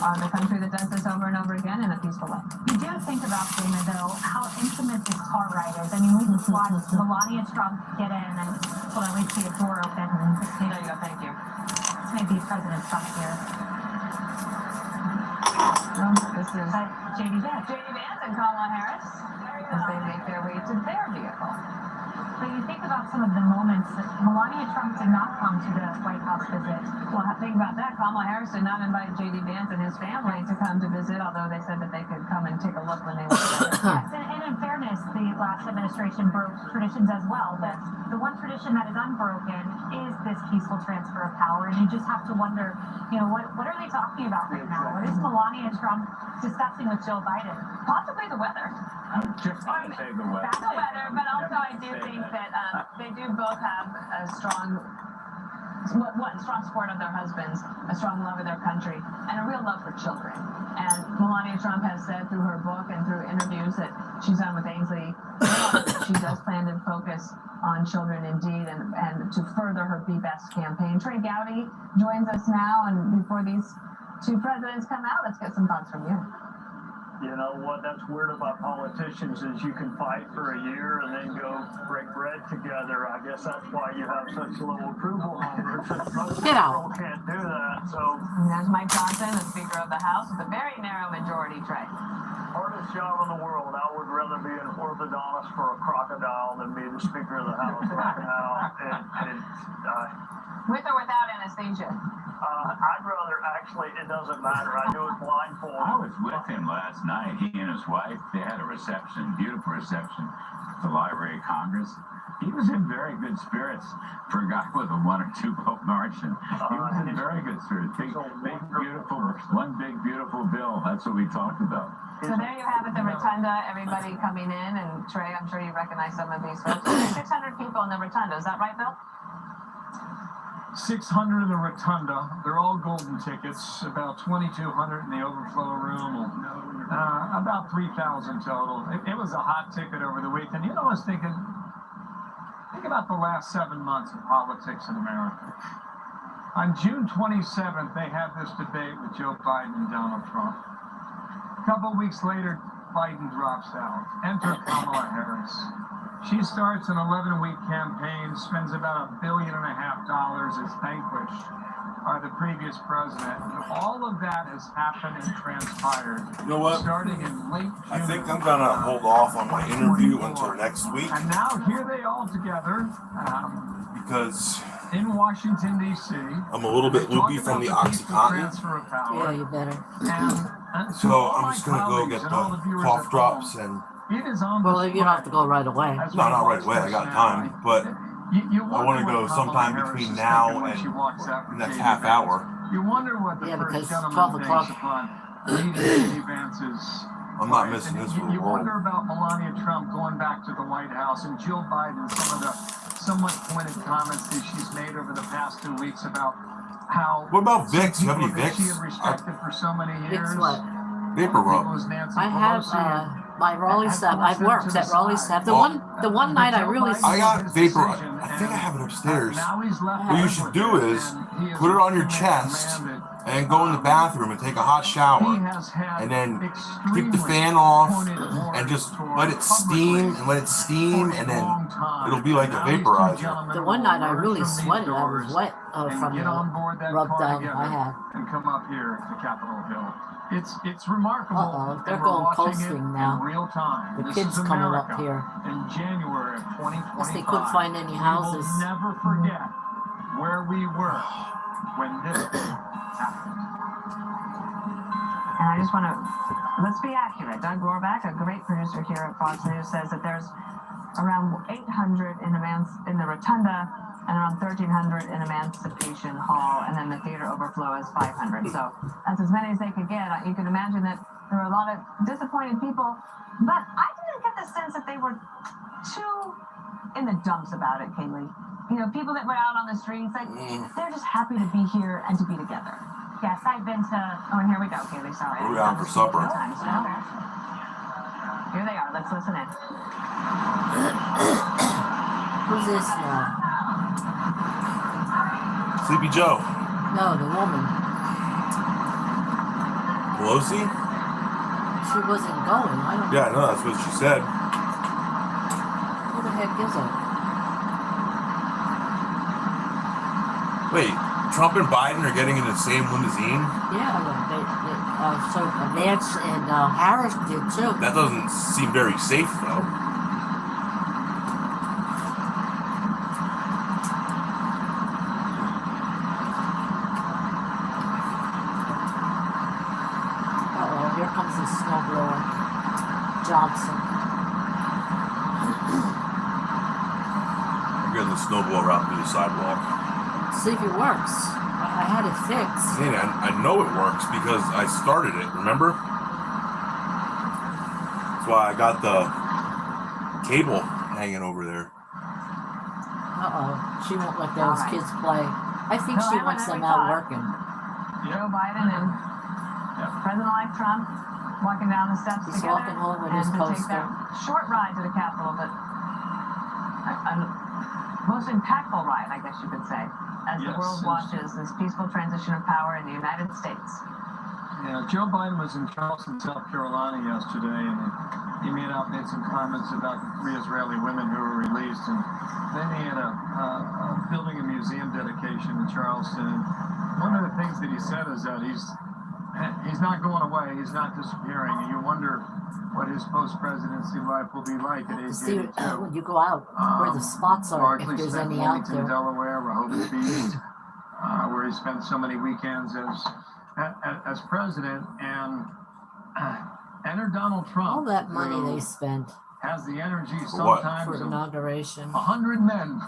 are the country that does this over and over again in a peaceful way. You do think about, Dana, though, how intimate this car ride is. I mean, we just watched Melania Trump get in, and well, at least see a door open. And There you go, thank you. this may be President Trump here. This is JD Vance. J.D. Vance and Kamala Harris as they make their way to their vehicle. But you think about some of the moments that Melania Trump did not come to the White House visit. Well, think about that. Kamala Harris did not invite J.D. Vance and his family to come to visit, although they said that they could come and take a look when they were there. Yes, and in fairness, the last administration broke traditions as well. But the one tradition that is unbroken is this peaceful transfer of power. And you just have to wonder, what are they talking about right now? What is Melania Trump discussing with Joe Biden? Possibly the weather. I was just going to say the weather. The weather, but also I do think that they do both have a strong support of their husbands, a strong love of their country, and a real love for children. And Melania Trump has said through her book and through interviews that she's done with Ainsley, she does plan to focus on children indeed, and to further her Be Best campaign. Trey Gowdy joins us now, and before these two presidents come out, let's get some thoughts from you. You know what, that's weird about politicians is you can fight for a year and then go break bread together. I guess that's why you have such low approval numbers. Most Get out. people can't do that. So And there's Mike Johnson, the Speaker of the House, with a very narrow majority, Trey. hardest job in the world. I would rather be an orthodontist for a crocodile than be the Speaker of the House right now. With or without anesthesia? I'd rather actually, it doesn't matter. I do it blindfolded. I was with him last night. He and his wife, they had a reception, beautiful reception at the Library of Congress. He was in very good spirits for a guy with a 1 or 2 vote margin. He was in very good spirits. Big, beautiful, one big, beautiful bill. That's what we talked about. So there you have it, the rotunda, everybody coming in, and Trey, I'm sure you recognize some of these folks. 600 people in the rotunda, is that right, Bill? 600 in the rotunda. They're all golden tickets. About 2,200 in the overflow room. About 3,000 total. It was a hot ticket over the weekend. I was thinking, think about the last 7 months of politics in America. On June 27th, they had this debate with Joe Biden and Donald Trump. A couple weeks later, Biden drops out. Enter Kamala Harris. She starts an 11-week campaign, spends about $1.5 billion, is vanquished by the previous president. And all of that has happened and transpired. You know what? Starting in late June. I think I'm gonna hold off on my interview until next week And now here they all together because in Washington, D.C. I'm a little bit loopy from the OxyContin. Yeah, you better. So I'm just gonna go get the cough drops and. Well, you don't have to go right away. No, not right away. I got time, but I want to go sometime between now and the next half hour. You wonder what the Yeah, first because gentleman 12 thinks o'clock. upon reading J.D. Vance's. I'm not missing this for You the world. wonder about Melania Trump going back to the White House and Jill Biden, some of the somewhat pointed comments that she's made over the past 2 weeks about how. What about Vicks? You have any people that Vicks? She had respected for so many years. Vicks what? Vapor rub. I have my Raleigh stuff. I've worked at Raleigh stuff. The one night I really. I got vapor. I think I have it upstairs. What you should do is put it on your chest and go in the bathroom and take a hot shower, and then keep the fan off and just let it steam and then it'll be like a vaporizer. The one night I really sweated. I was wet from the rub down I had. And come up here to Capitol Hill. It's remarkable. Uh-oh, they're that we're going watching coasting it now. in real time. The This kids is coming America up here. in January of 2025. Guess they couldn't find any houses. We will never forget where we were when this happened. And I just want to, let's be accurate. Doug Rohrbach, a great producer here at Fox News, says that there's around 800 in the rotunda and around 1,300 in Emancipation Hall, and then the theater overflow is 500. So that's as many as they could get. You can imagine that there were a lot of disappointed people, but I didn't get the sense that they were too in the dumps about it, Kaylee. People that were out on the streets, like, they're just happy to be here and to be together. Yes, I've been to. Oh, and here we go, Kaylee, sorry. What are we having for supper? Here they are. Let's listen in. Who's this now? Sleepy Joe. No, the woman. Pelosi? She wasn't going. I don't know. Yeah, I know, that's what she said. Who the heck is it? Wait, Trump and Biden are getting in the same limousine? Yeah, so Vance and Harris did too. That doesn't seem very safe, though. Uh-oh, here comes the snowblower. Johnson. I'm getting the snowblower out through the sidewalk. See if it works. I had it fixed. Hey, I know it works because I started it, remember? That's why I got the cable hanging over there. Uh-oh. She won't let those kids play. I think she wants them out working. Joe Biden and President-elect Trump walking down the steps He's together. walking home with his and to take poster. that short ride to the Capitol, but most impactful ride, I guess you could say, as the world watches this peaceful transition of power in the United States. Yeah, Joe Biden was in Charleston, South Carolina yesterday, and he made some comments about the 3 Israeli women who were released, and then he had a building a museum dedication in Charleston. And one of the things that he said is that he's not going away, he's not disappearing, and you wonder what his post-presidency life will be like at age See 82. when you go out, where the spots are, if there's any out Wilmington, there. Delaware, Rehoboth Beach, where he spent so many weekends as president, and enter Donald Trump. All that money who they spent has the energy what? sometimes for of inauguration. 100 men,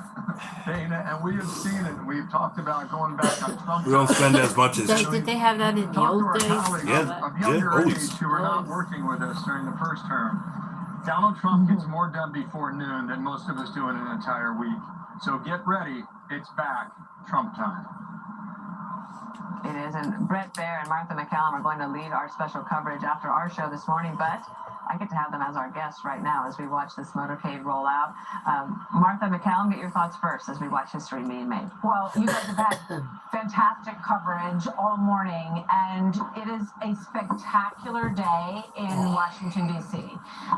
Dana, and we have seen it. We've talked about going back on Trump. We don't spend as much as... Did they have that in the old days? Yeah, Of younger always. age who were not working with us during the first term. Donald Trump gets more done before noon than most of us do in an entire week. So get ready. It's back. Trump time. It is, and Brett Baer and Martha McCallum are going to lead our special coverage after our show this morning, but I get to have them as our guests right now as we watch this motorcade roll out. Martha McCallum, get your thoughts first as we watch history being made. Well, you guys have had fantastic coverage all morning, and it is a spectacular day in Washington, D.C.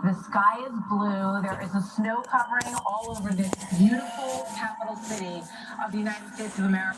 The sky is blue. There is a snow covering all over this beautiful capital city of the United States of America.